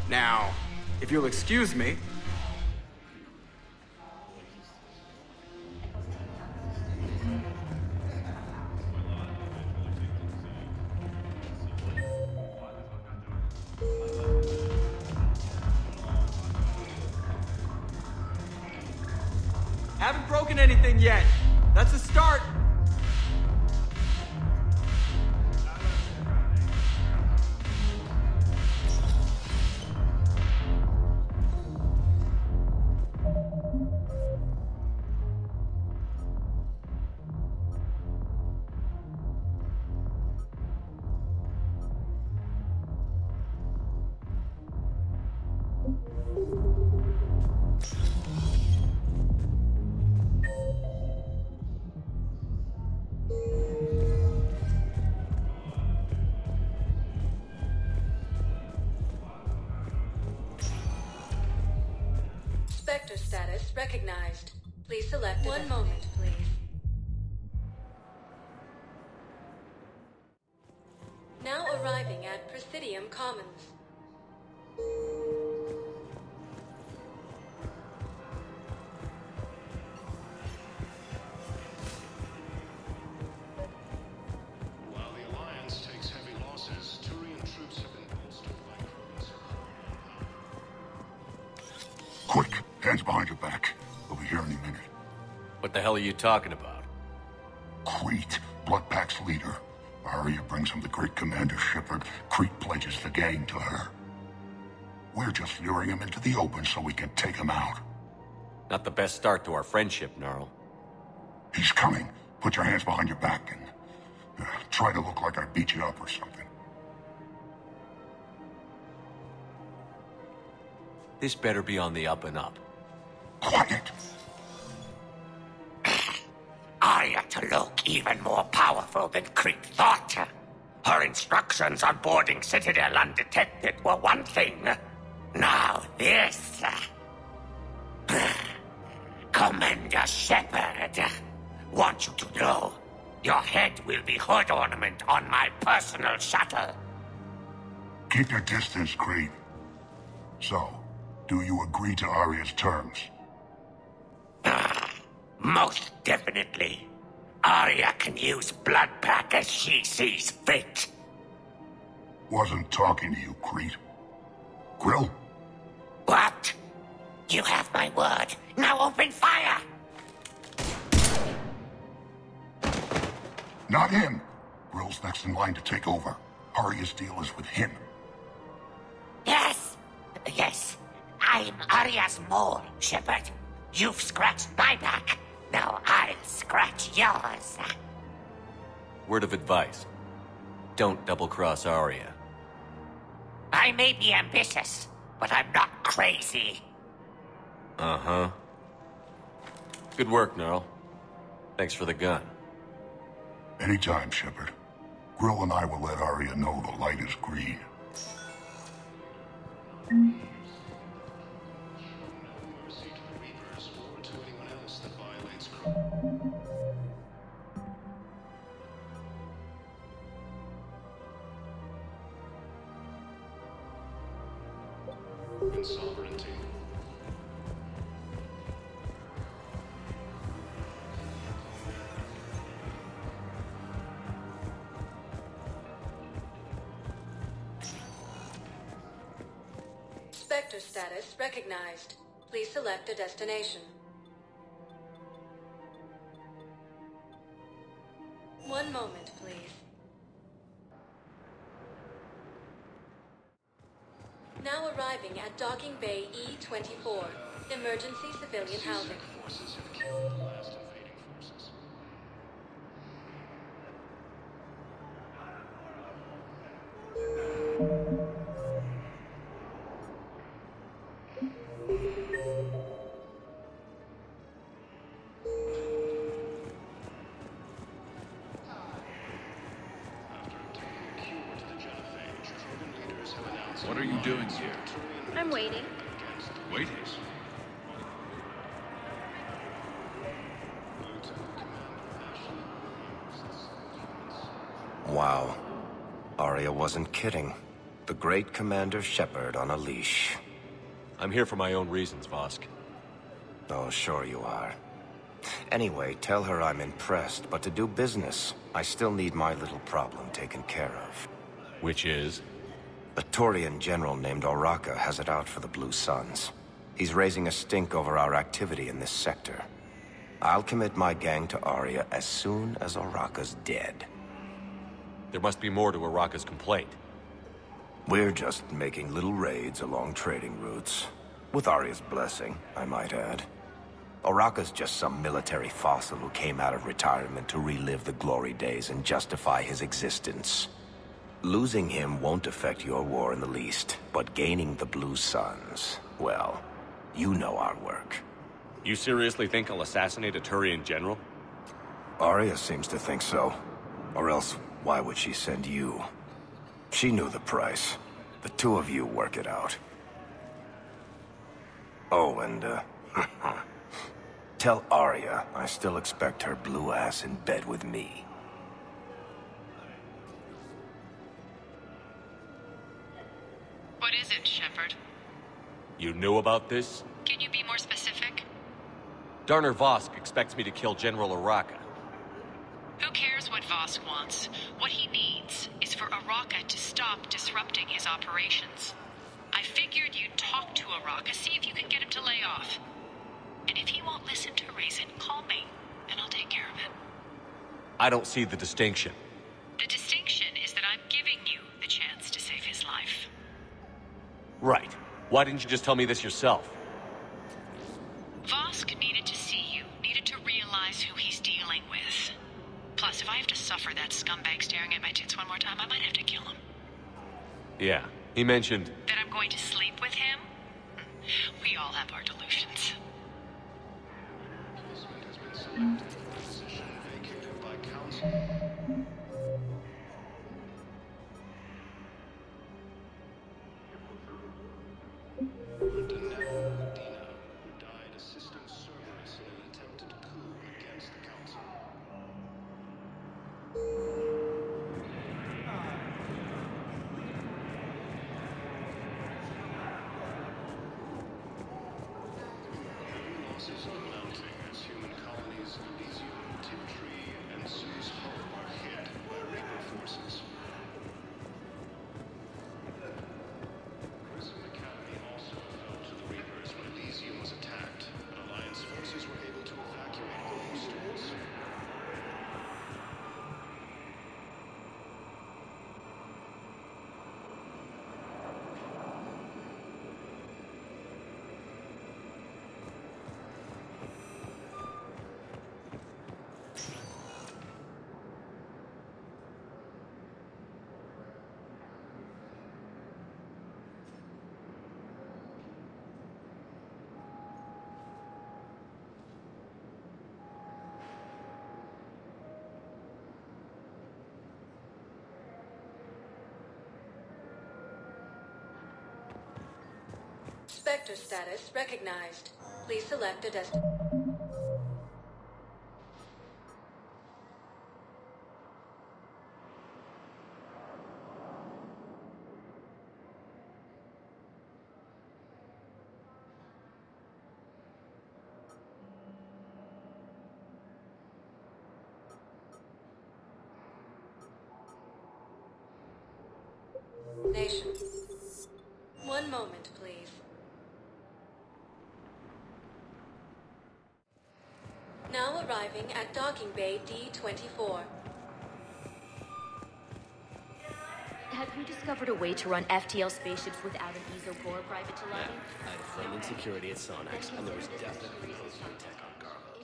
Now, if you'll excuse me... Haven't broken anything yet. That's a start. Spectre status recognized. Please select one moment, please. Now arriving at Presidium Commons. While the Alliance takes heavy losses, Turian troops have been bolstered by Krogan's. Quick, hands behind your back. We'll be here any minute. What the hell are you talking about? Crete, Bloodpack's leader. Arrae brings him the great Commander Shepard. Crete pledges the gang to her. We're just luring him into the open so we can take him out. Not the best start to our friendship, Gnarl. He's coming. Put your hands behind your back and try to look like I beat you up or something. This better be on the up and up. Quiet! Arrae to look even more powerful than Crete thought. Her instructions on boarding Citadel undetected were one thing. Now this... Commander Shepard, want you to know, your head will be hood ornament on my personal shuttle. Keep your distance, Crete. So, do you agree to Arya's terms? Most definitely. Arya can use Bloodpack as she sees fit. Wasn't talking to you, Crete. Grill? What? You have my word. Now open fire! Not him. Grill's next in line to take over. Arya's deal is with him. Yes. Yes. I'm Arya's mole, Shepard. You've scratched my back. Now I'll scratch yours. Word of advice. Don't double-cross Arya. I may be ambitious, but I'm not crazy. Uh-huh. Good work, Gnarl. Thanks for the gun. Anytime, Shepard. Grill and I will let Arya know the light is green. Sovereignty. Spectre status recognized. Please select a destination. One moment, please. Now arriving at Docking Bay E-24, emergency civilian housing. Forces have killed the last invading forces. What are you doing here? I'm waiting. Waiting? Wow. Arrae wasn't kidding. The great Commander Shepard on a leash. I'm here for my own reasons, Vosk. Oh, sure you are. Anyway, tell her I'm impressed, but to do business, I still need my little problem taken care of. Which is? A Turian general named Oraka has it out for the Blue Suns. He's raising a stink over our activity in this sector. I'll commit my gang to Arrae as soon as Oraka's dead. There must be more to Oraka's complaint. We're just making little raids along trading routes. With Arya's blessing, I might add. Oraka's just some military fossil who came out of retirement to relive the glory days and justify his existence. Losing him won't affect your war in the least, but gaining the Blue Suns, well, you know our work. You seriously think I'll assassinate a Turian general? Arya seems to think so. Or else, why would she send you? She knew the price. The two of you work it out. Oh, and, tell Arya I still expect her blue ass in bed with me. What is it, Shepard? You knew about this? Can you be more specific? Darner Vosk expects me to kill General Oraka. Who cares what Vosk wants? What he needs is for Oraka to stop disrupting his operations. I figured you'd talk to Oraka, see if you can get him to lay off. And if he won't listen to reason, call me, and I'll take care of it. I don't see the distinction. The distinction is that I'm giving you the chance to save his life. Right. Why didn't you just tell me this yourself? Vosk needed to see you, needed to realize who he's dealing with. Plus, if I have to suffer that scumbag staring at my tits one more time, I might have to kill him. Yeah, he mentioned... That I'm going to sleep with him? We all have our delusions. Position vacated by council. Dina, who died assisting Cerberus in an attempted coup against the council. Losses are mounting as human colonies in Elysium, Tiptree, and Zeus Hope are hit by Reaper forces. Prison Academy also fell to the Reapers when Elysium was attacked, but Alliance forces were able to evacuate all the students. Spectre status recognized. Please select a destination. Nation. One moment, please. Now arriving at docking bay D-24. Have you discovered a way to run FTL spaceships without an EZO-core private to lobby? I had a friend in security at Sonax, and there was definitely close tech on Garbo.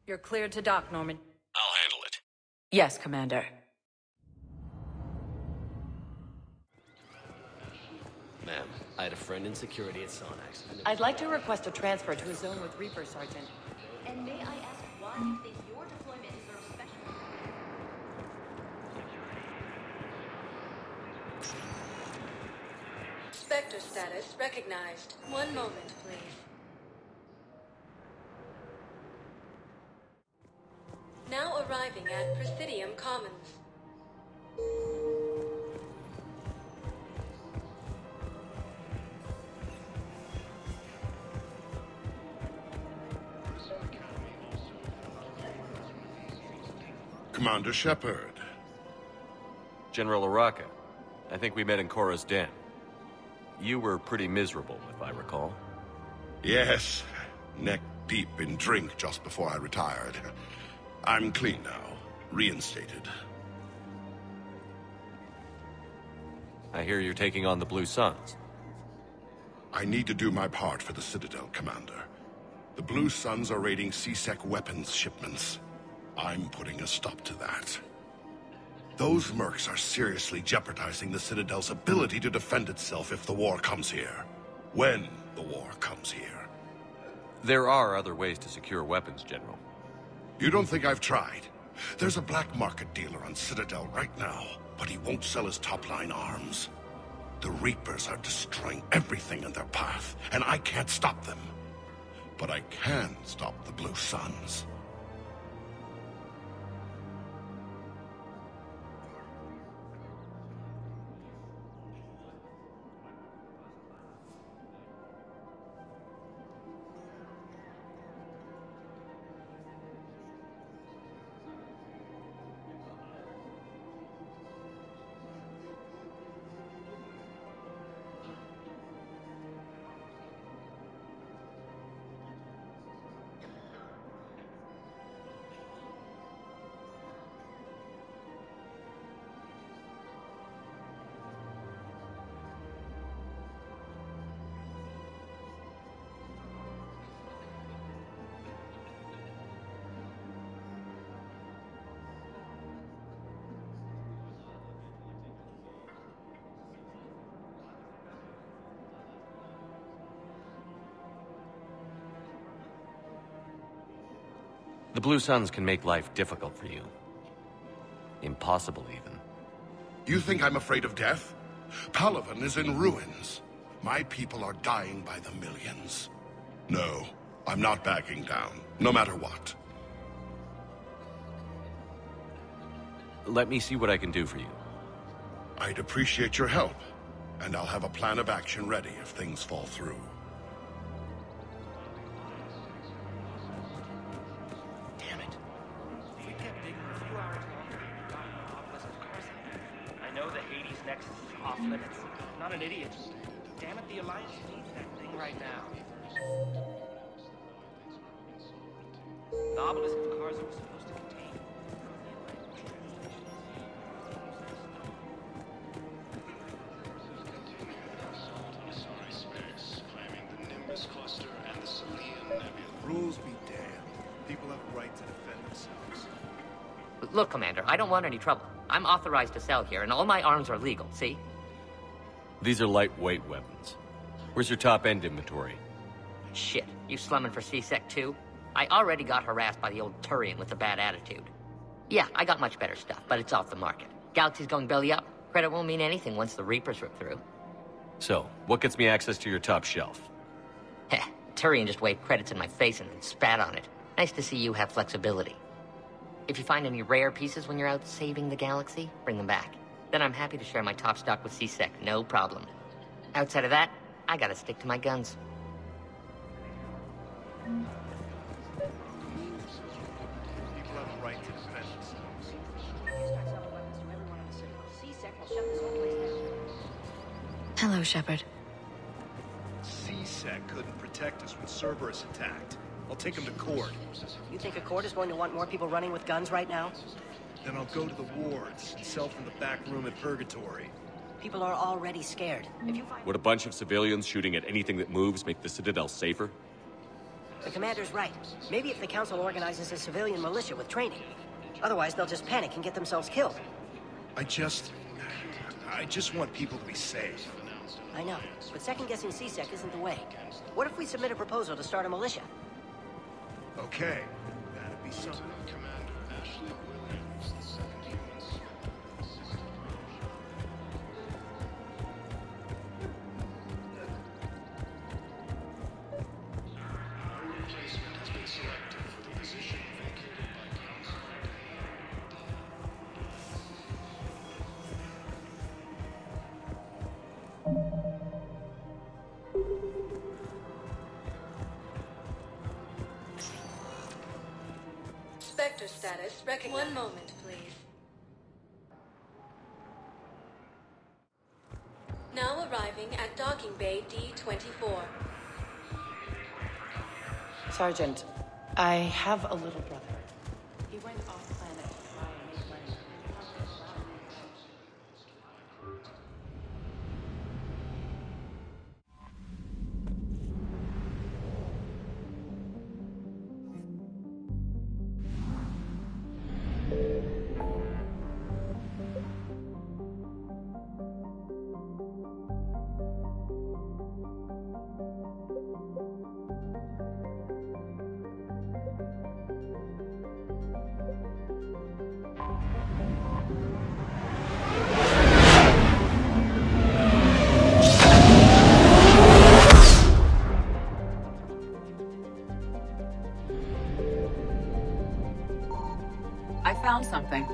You're cleared to dock, Norman. I'll handle it. Yes, Commander. Ma'am, I had a friend in security at Sonax. I'd like to request a transfer to a zone with Reaper, Sergeant. And may I ask why you think your deployment deserves special? Spectre status recognized. One moment, please. Now arriving at Presidium Commons. Commander Shepard. General Arrae. I think we met in Korra's den. You were pretty miserable, if I recall. Yes, neck deep in drink just before I retired. I'm clean now, reinstated. I hear you're taking on the Blue Suns. I need to do my part for the Citadel, Commander. The Blue Suns are raiding C-Sec weapons shipments. I'm putting a stop to that. Those mercs are seriously jeopardizing the Citadel's ability to defend itself if the war comes here. When the war comes here. There are other ways to secure weapons, General. You don't think I've tried? There's a black market dealer on Citadel right now, but he won't sell his top-line arms. The Reapers are destroying everything in their path, and I can't stop them. But I can stop the Blue Suns. The Blue Suns can make life difficult for you. Impossible, even. You think I'm afraid of death? Palaven is in ruins. My people are dying by the millions. No, I'm not backing down, no matter what. Let me see what I can do for you. I'd appreciate your help, and I'll have a plan of action ready if things fall through. Damn it. If we kept digging a few hours longer, we'd have gotten an obelisk of Carson. I know the Hades Nexus is off limits. I'm not an idiot. Damn it, the Alliance needs that thing right now. The obelisk of Carson was supposed to contain... Asari space, claiming the Nimbus cluster and the Salian Nebula. Rules be damned. People have a right to defend themselves. Look, Commander, I don't want any trouble. I'm authorized to sell here, and all my arms are legal, see? These are lightweight weapons. Where's your top-end inventory? Shit, you slumming for C-Sec too? I already got harassed by the old Turian with a bad attitude. Yeah, I got much better stuff, but it's off the market. Galaxy's going belly up. Credit won't mean anything once the Reapers rip through. So, what gets me access to your top shelf? Heh, Turian just waved credits in my face and then spat on it. Nice to see you have flexibility. If you find any rare pieces when you're out saving the galaxy, bring them back. Then I'm happy to share my top stock with C-Sec, no problem. Outside of that, I gotta stick to my guns. People have a right to defend themselves. Hello, Shepard. C-Sec couldn't protect us when Cerberus attacked. I'll take him to court. You think Accord is going to want more people running with guns right now? Then I'll go to the wards and sell from the back room at Purgatory. People are already scared. If you find... Would a bunch of civilians shooting at anything that moves make the Citadel safer? The commander's right. Maybe if the Council organizes a civilian militia with training. Otherwise, they'll just panic and get themselves killed. I just want people to be safe. I know, but second-guessing C-Sec isn't the way. What if we submit a proposal to start a militia? Okay, that'd be something. Spectre status recognized. One moment, please. Now arriving at docking bay D-24. Sergeant, I have a little brother. He went off planet to try and make money. I found something.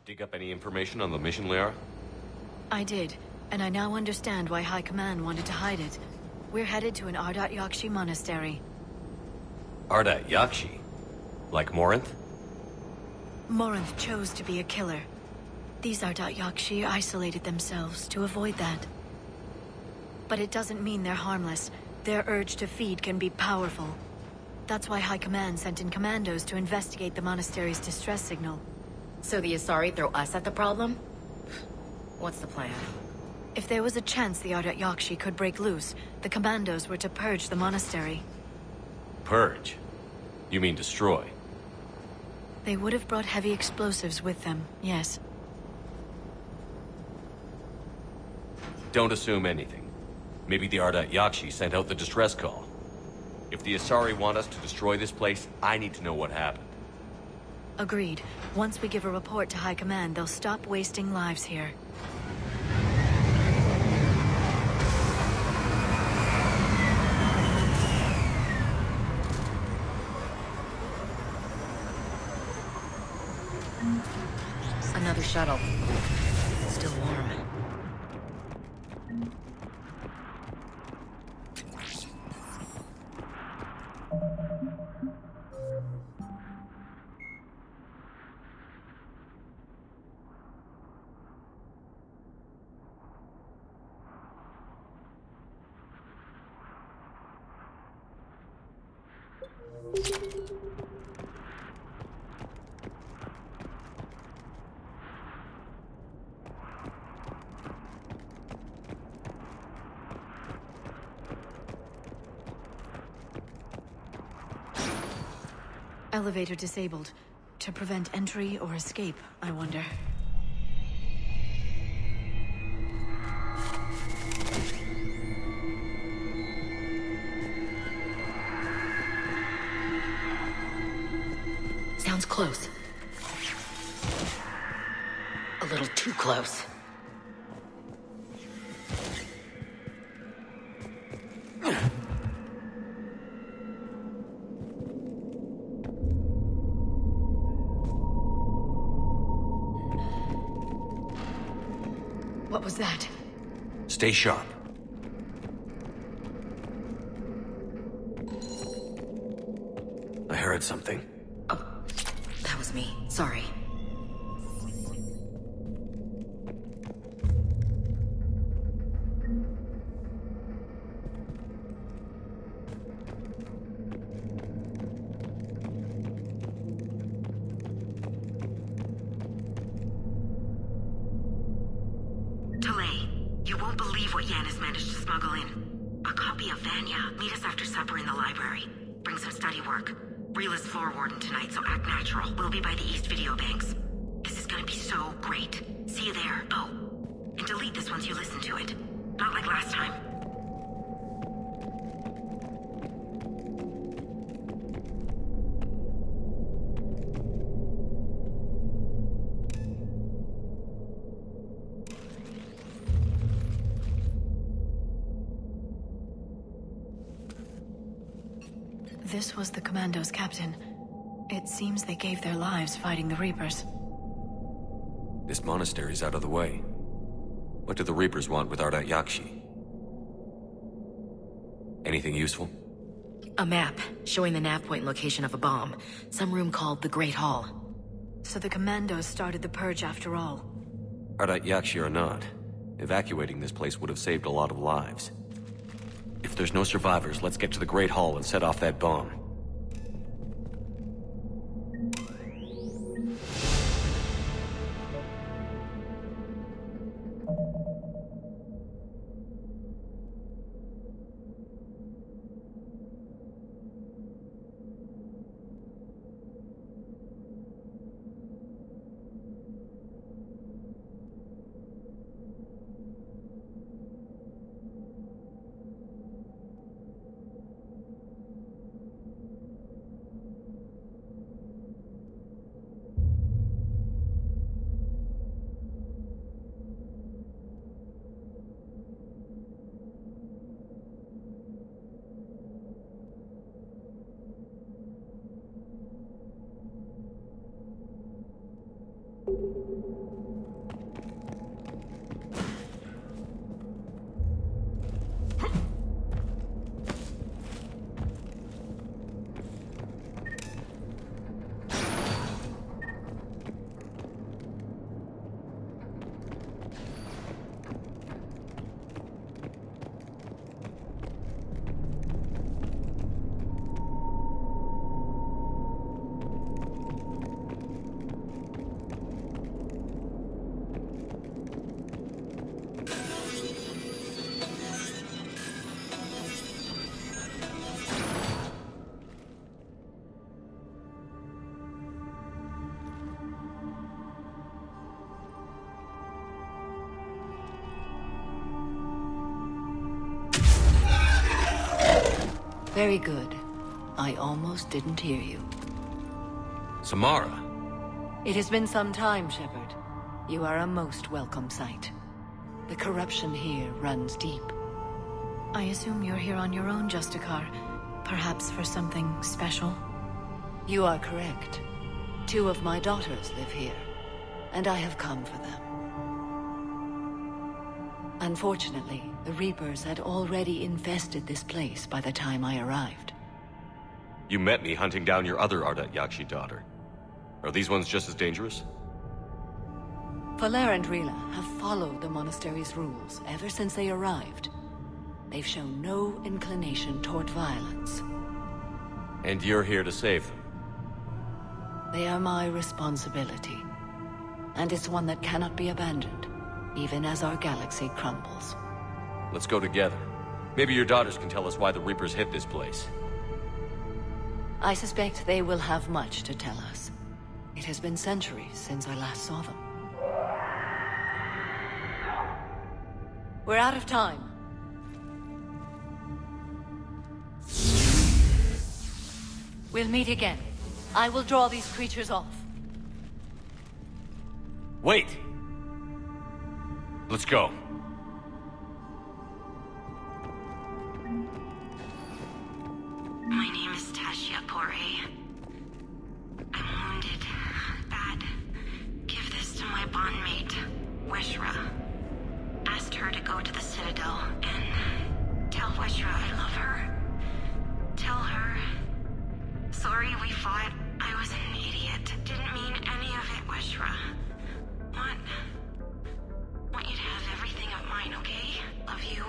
Dig up any information on the mission, Liara? I did, and I now understand why High Command wanted to hide it. We're headed to an ardat-yakshi monastery. Ardat-yakshi? Like Morinth? Morinth chose to be a killer. These ardat-yakshi isolated themselves to avoid that. But it doesn't mean they're harmless. Their urge to feed can be powerful. That's why High Command sent in commandos to investigate the monastery's distress signal. So the Asari throw us at the problem? What's the plan? If there was a chance the ardat-yakshi could break loose, the commandos were to purge the monastery. Purge? You mean destroy? They would have brought heavy explosives with them, yes. Don't assume anything. Maybe the ardat-yakshi sent out the distress call. If the Asari want us to destroy this place, I need to know what happened. Agreed. Once we give a report to High Command, they'll stop wasting lives here. Another shuttle. Still warm. Elevator disabled. To prevent entry or escape, I wonder. Sounds close. A little too close. What was that? Stay sharp. I heard something. Oh, that was me. Sorry. This was the Commando's captain. It seems they gave their lives fighting the Reapers. This monastery's out of the way. What do the Reapers want with ardat-yakshi? Anything useful? A map, showing the nav point location of a bomb. Some room called the Great Hall. So the Commandos started the purge after all. Ardat-yakshi or not, evacuating this place would have saved a lot of lives. If there's no survivors, let's get to the Great Hall and set off that bomb. Very good. I almost didn't hear you. Samara? It has been some time, Shepard. You are a most welcome sight. The corruption here runs deep. I assume you're here on your own, Justicar. Perhaps for something special? You are correct. 2 of my daughters live here, and I have come for them. Unfortunately, the Reapers had already infested this place by the time I arrived. You met me hunting down your other ardat-yakshi daughter. Are these ones just as dangerous? Valer and Rila have followed the monastery's rules ever since they arrived. They've shown no inclination toward violence. And you're here to save them? They are my responsibility. And it's one that cannot be abandoned, even as our galaxy crumbles. Let's go together. Maybe your daughters can tell us why the Reapers hit this place. I suspect they will have much to tell us. It has been centuries since I last saw them. We're out of time. We'll meet again. I will draw these creatures off. Wait! Let's go. My name is Arrae. I'm wounded. Bad. Give this to my bondmate, Weshra. Asked her to go to the Citadel and tell Weshra I love her. Tell her... Sorry we fought. I was an idiot. Didn't mean any of it, Weshra. Want you to have everything of mine, okay? Love you.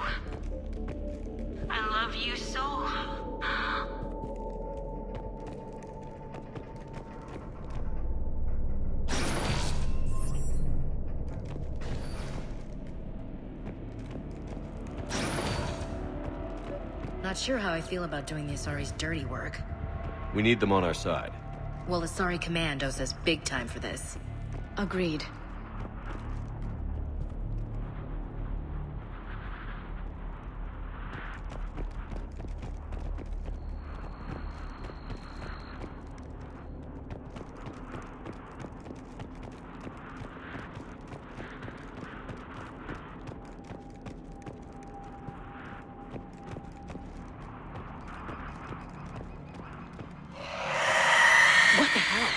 I love you so. Not sure how I feel about doing the Asari's dirty work. We need them on our side. Well, Asari Command owes us big time for this. Agreed. What the hell?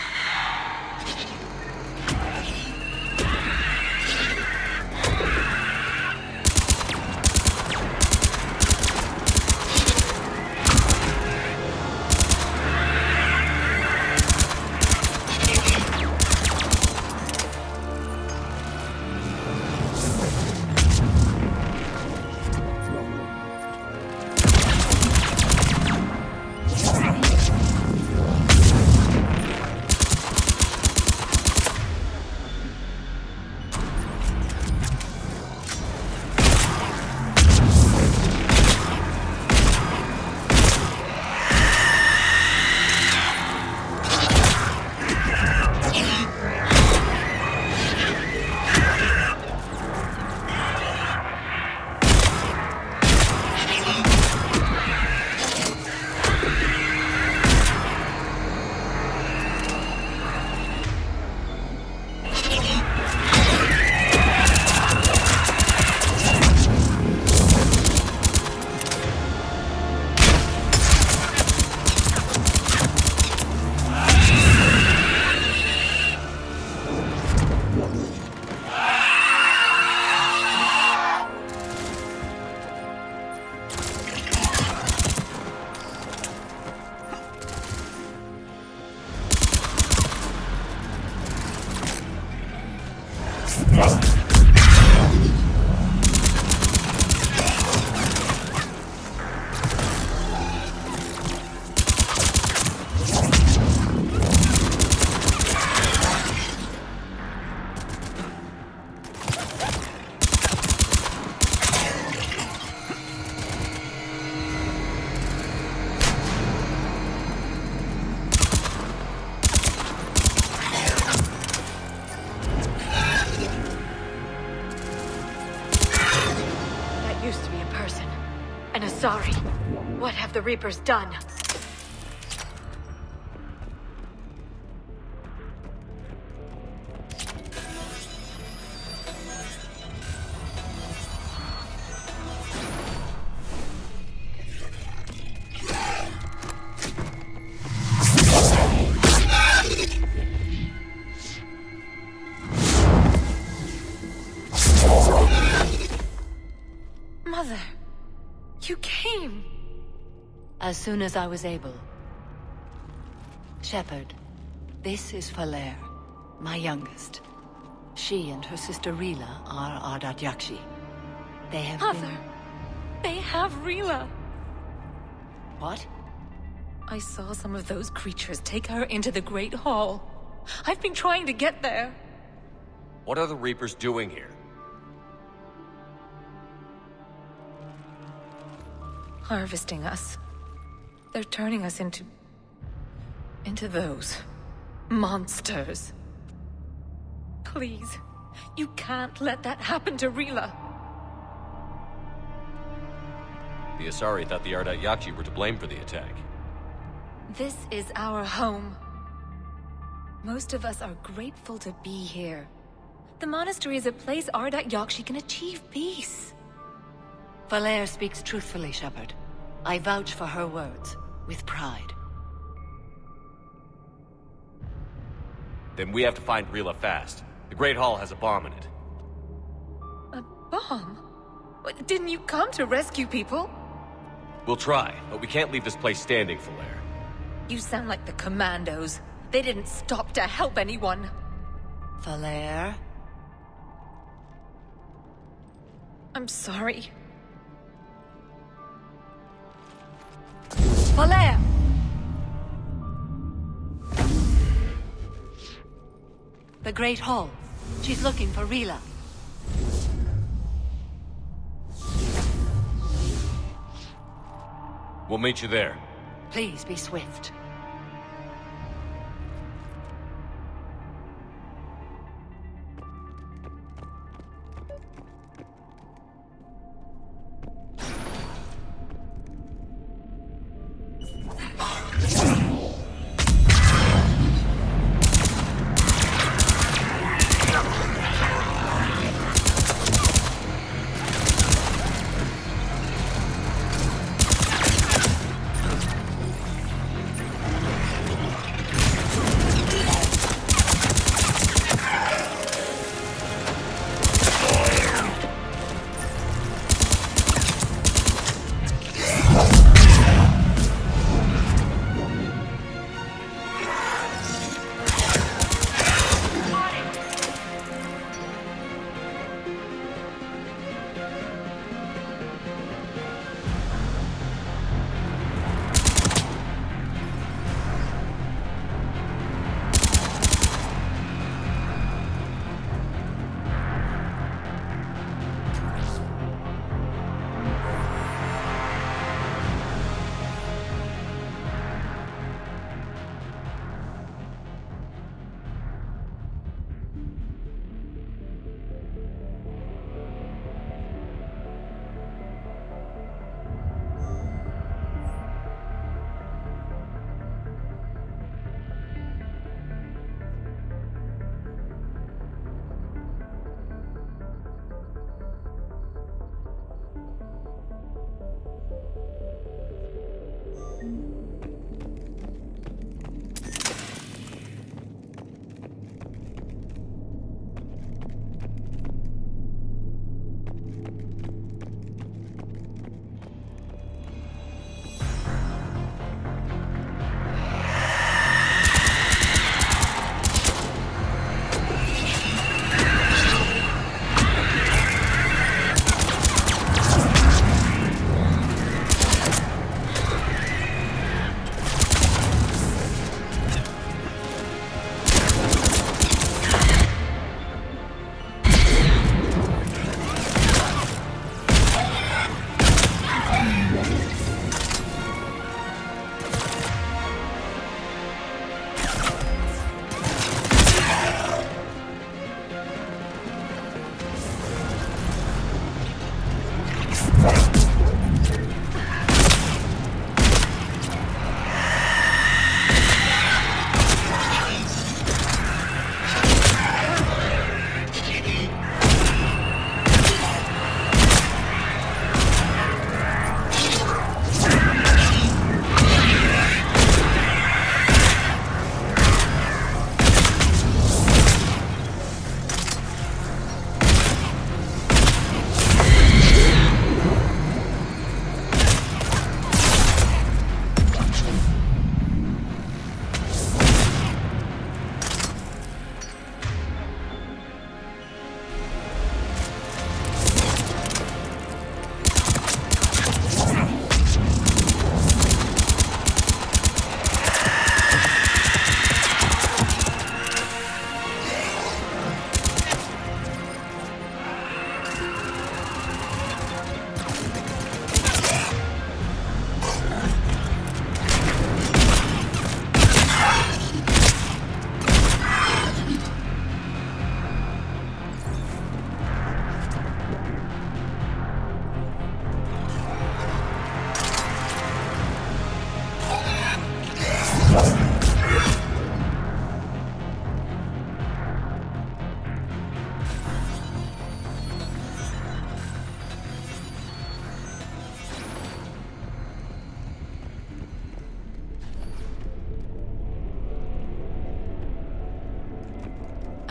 What have the Reapers done? Mother, you came. As soon as I was able. Shepard, this is Falere, my youngest. She and her sister Rila are ardat-yakshi. They have Mother, they have Rila. What? I saw some of those creatures take her into the Great Hall. I've been trying to get there. What are the Reapers doing here? Harvesting us. They're turning us into those monsters. Please, you can't let that happen to Rila. The Asari thought the ardat-yakshi were to blame for the attack. This is our home. Most of us are grateful to be here. The monastery is a place ardat-yakshi can achieve peace. Falere speaks truthfully, Shepard. I vouch for her words, with pride. Then we have to find Rila fast. The Great Hall has a bomb in it. A bomb? Didn't you come to rescue people? We'll try, but we can't leave this place standing, Falere. You sound like the Commandos. They didn't stop to help anyone. Falere? I'm sorry. Falere! The Great Hall. She's looking for Rila. We'll meet you there. Please be swift.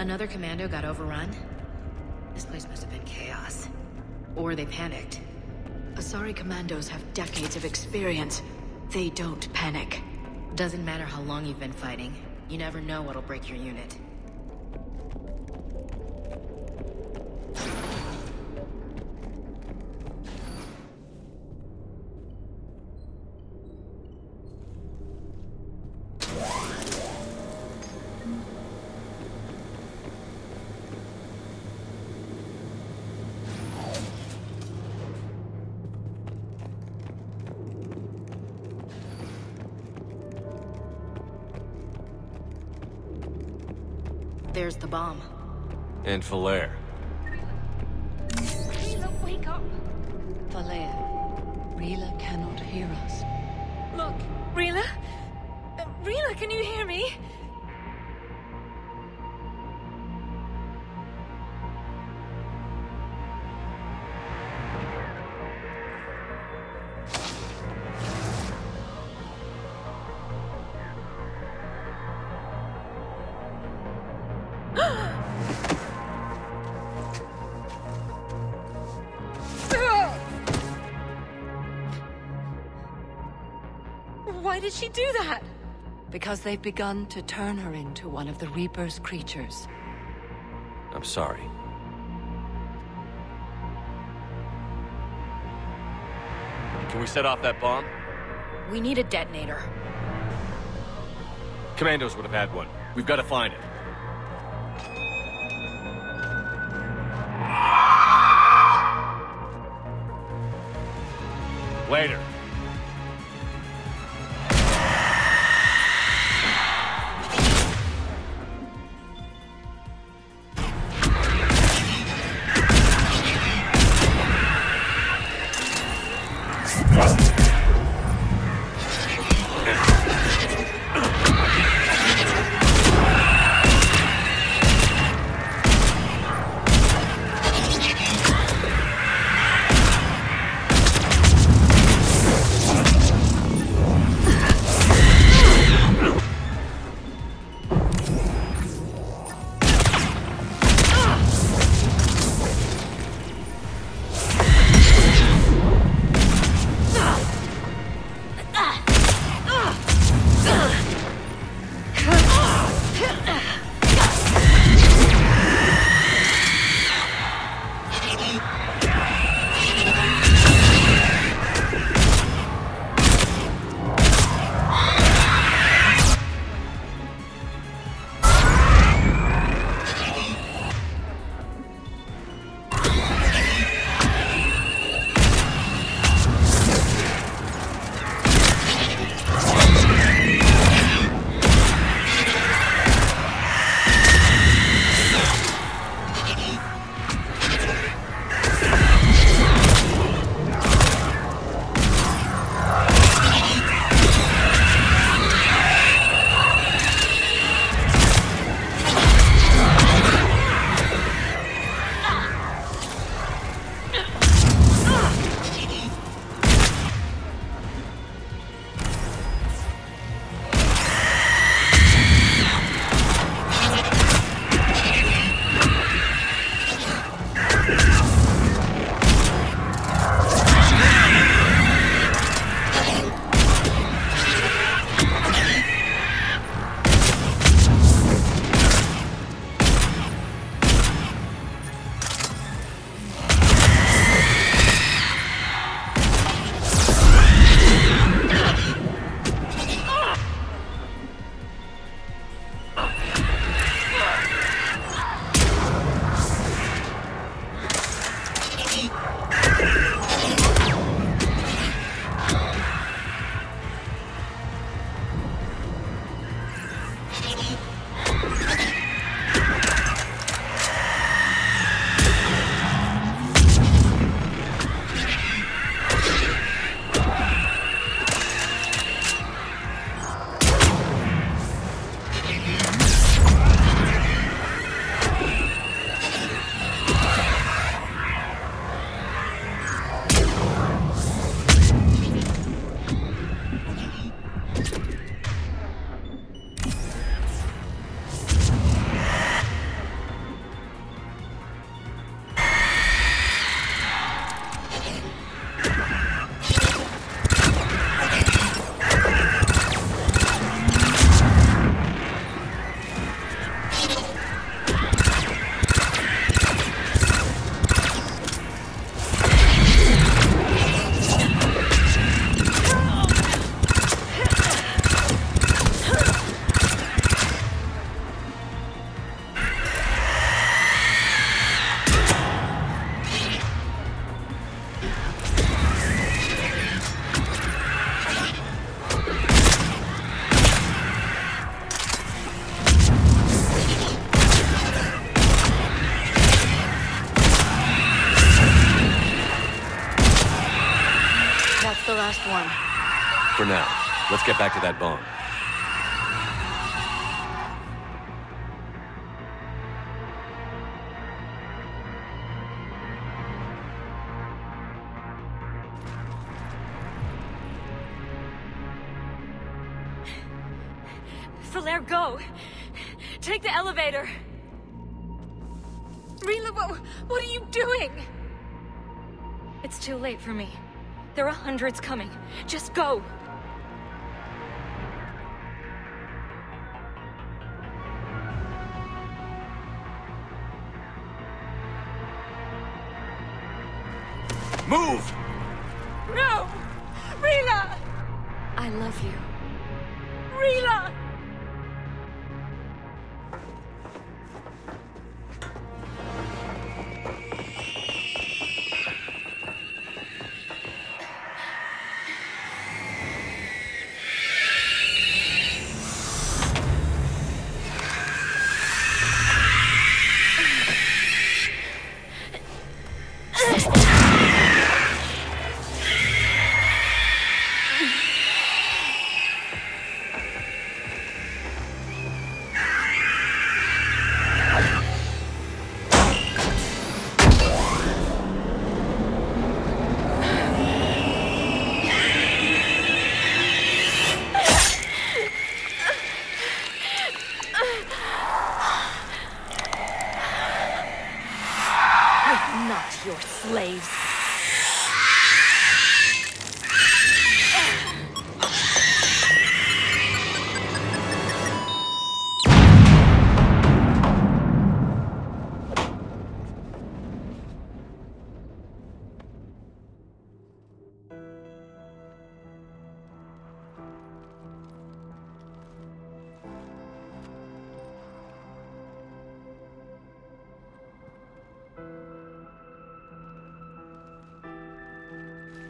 Another commando got overrun? This place must have been chaos. Or they panicked. Asari commandos have decades of experience. They don't panic. Doesn't matter how long you've been fighting. You never know what'll break your unit. There's the bomb. And Falere. Rila, wake up! Falere, Rila cannot hear us. Look! Rila? Rila, can you hear me? Why did she do that? Because they've begun to turn her into one of the Reaper's creatures. I'm sorry. Can we set off that bomb? We need a detonator. Commandos would have had one. We've got to find it. Later. last one. For now. Let's get back to that bomb. Falaire, go! Take the elevator! Rila, what are you doing? It's too late for me. There are hundreds coming. Just go! Move! No! Rila! I love you. Rila! Your slaves.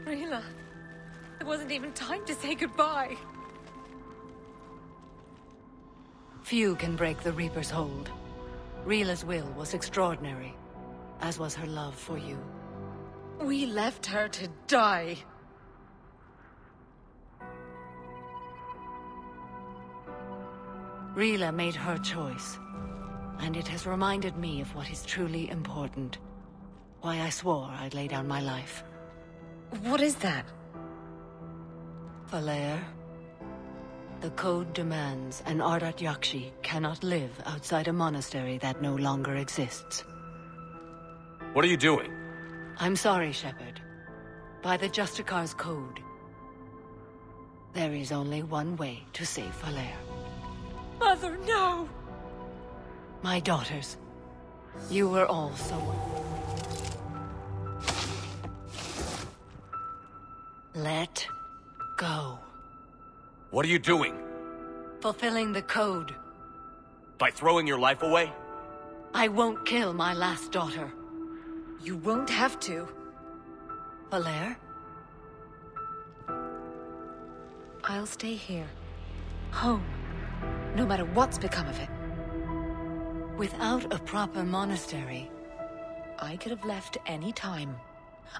Rila, there wasn't even time to say goodbye. Few can break the Reaper's hold. Rila's will was extraordinary, as was her love for you. We left her to die. Rila made her choice, and it has reminded me of what is truly important. Why I swore I'd lay down my life. What is that? Falaire. The code demands an ardat-yakshi cannot live outside a monastery that no longer exists. What are you doing? I'm sorry, Shepard. By the Justicar's code, there is only one way to save Falaire. Mother, no! My daughters, you were all so... Let go. What are you doing? Fulfilling the code. By throwing your life away? I won't kill my last daughter. You won't have to. Falaire? I'll stay here. Home. No matter what's become of it. Without a proper monastery... I could have left any time.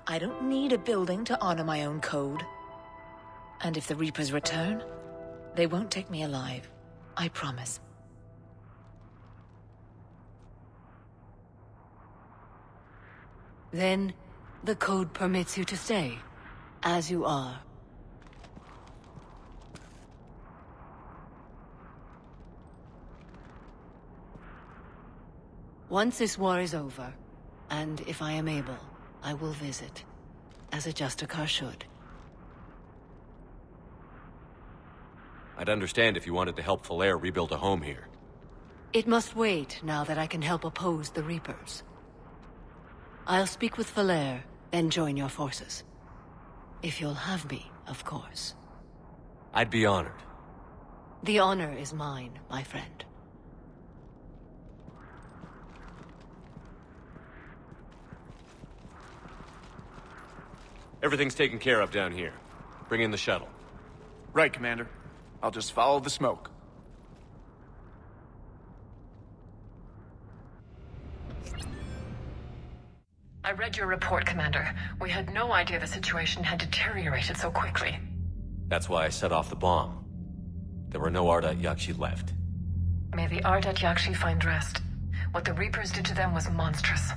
I don't need a building to honor my own code. And if the Reapers return, they won't take me alive. I promise. Then, the code permits you to stay, as you are. Once this war is over, and if I am able, I will visit, as a Justicar should. I'd understand if you wanted to help Falaire rebuild a home here. It must wait now that I can help oppose the Reapers. I'll speak with Falaire, then join your forces. If you'll have me, of course. I'd be honored. The honor is mine, my friend. Everything's taken care of down here. Bring in the shuttle. Right, Commander. I'll just follow the smoke. I read your report, Commander. We had no idea the situation had deteriorated so quickly. That's why I set off the bomb. There were no ardat-yakshi left. May the ardat-yakshi find rest. What the Reapers did to them was monstrous.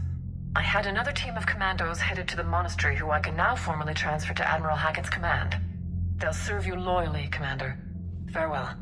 I had another team of commandos headed to the monastery who I can now formally transfer to Admiral Hackett's command. They'll serve you loyally, Commander. Farewell.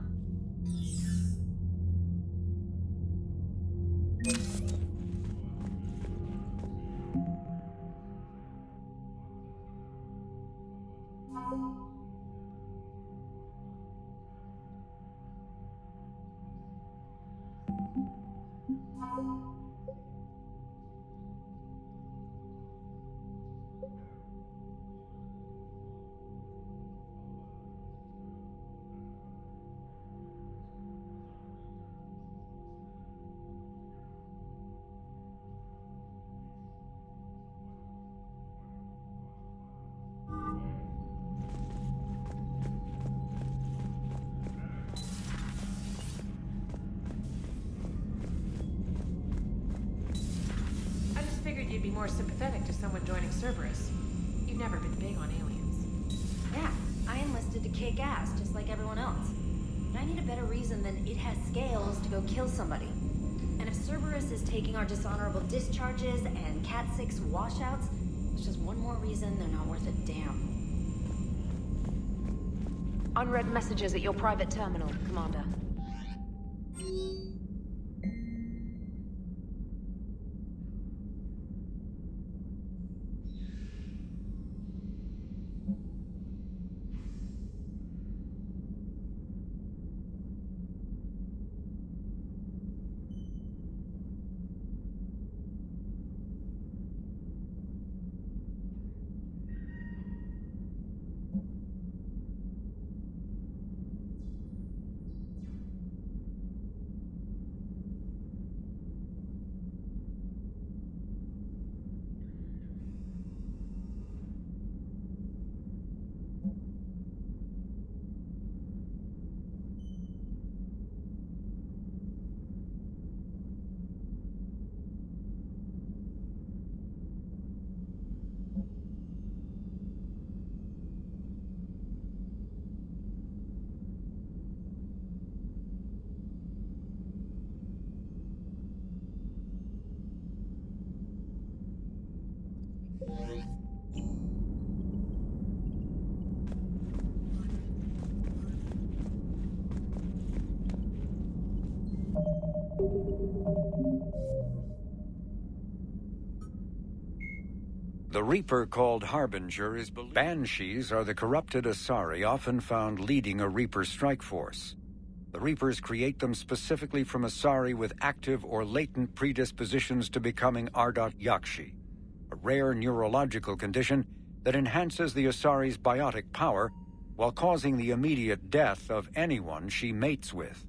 You'd be more sympathetic to someone joining Cerberus. You've never been big on aliens. Yeah, I enlisted to kick ass, just like everyone else. But I need a better reason than it has scales to go kill somebody. And if Cerberus is taking our dishonorable discharges and Cat 6 washouts, it's just one more reason they're not worth a damn. Unread messages at your private terminal, Commander. The Reaper called Harbinger is believed. Banshees are the corrupted Asari often found leading a Reaper strike force. The Reapers create them specifically from Asari with active or latent predispositions to becoming ardat-yakshi, a rare neurological condition that enhances the Asari's biotic power while causing the immediate death of anyone she mates with.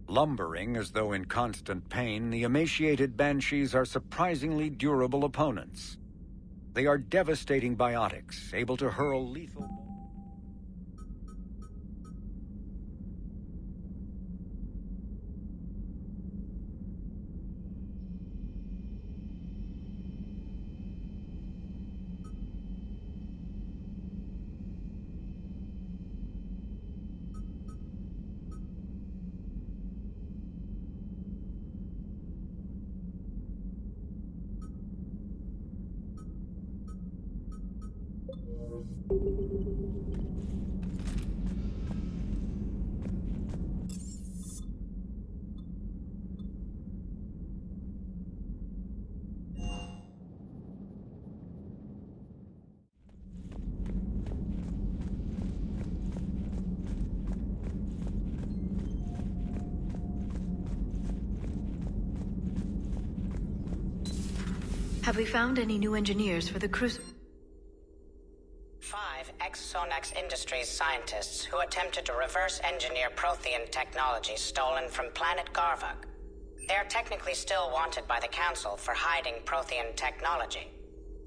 Lumbering as though in constant pain, the emaciated Banshees are surprisingly durable opponents. They are devastating biotics, able to hurl lethal... Have we found any new engineers for the cruise? 5 ex-Sonax Industries scientists who attempted to reverse engineer Prothean technology stolen from planet Garvug. They are technically still wanted by the Council for hiding Prothean technology.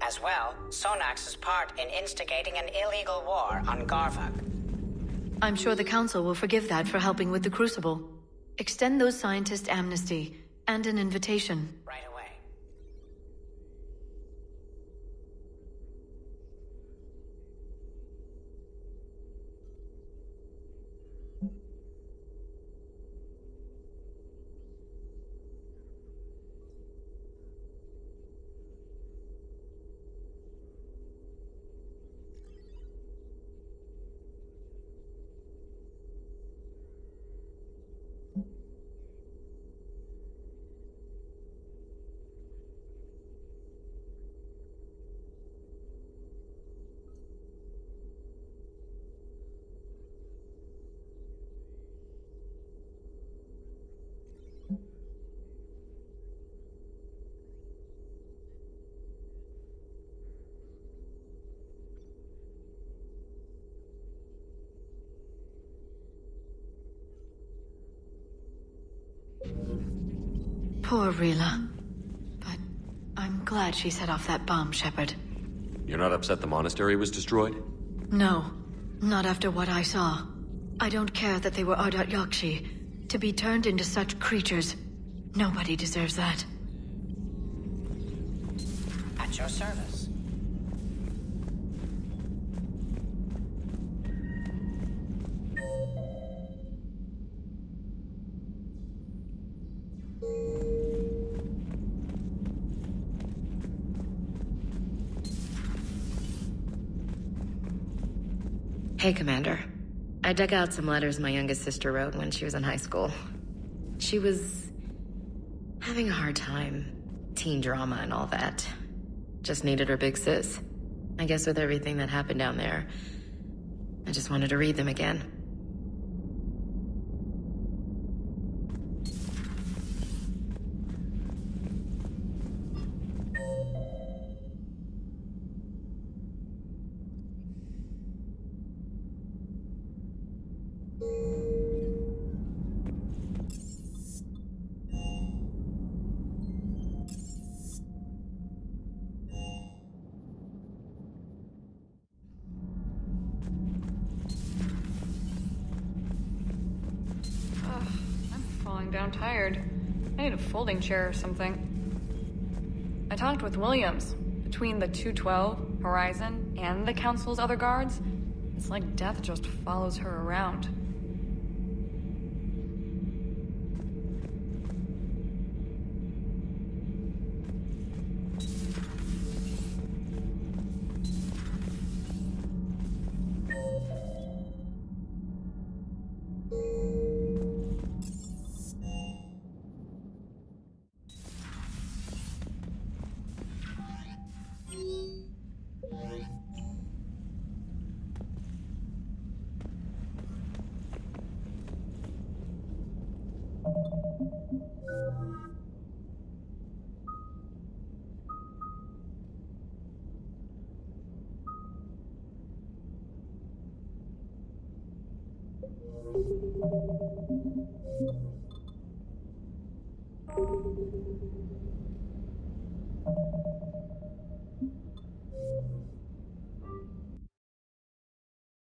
As well, Sonax's part in instigating an illegal war on Garvug. I'm sure the Council will forgive that for helping with the Crucible. Extend those scientists amnesty and an invitation. Right away. Poor Rila. But I'm glad she set off that bomb, Shepard. You're not upset the monastery was destroyed? No, not after what I saw. I don't care that they were ardat-yakshi. To be turned into such creatures, nobody deserves that. At your service. Hey, Commander. I dug out some letters my youngest sister wrote when she was in high school. She was having a hard time. Teen drama and all that. Just needed her big sis. I guess with everything that happened down there, I just wanted to read them again. I'm tired. I need a folding chair or something. I talked with Williams. Between the 212, Horizon, and the Council's other guards, it's like death just follows her around.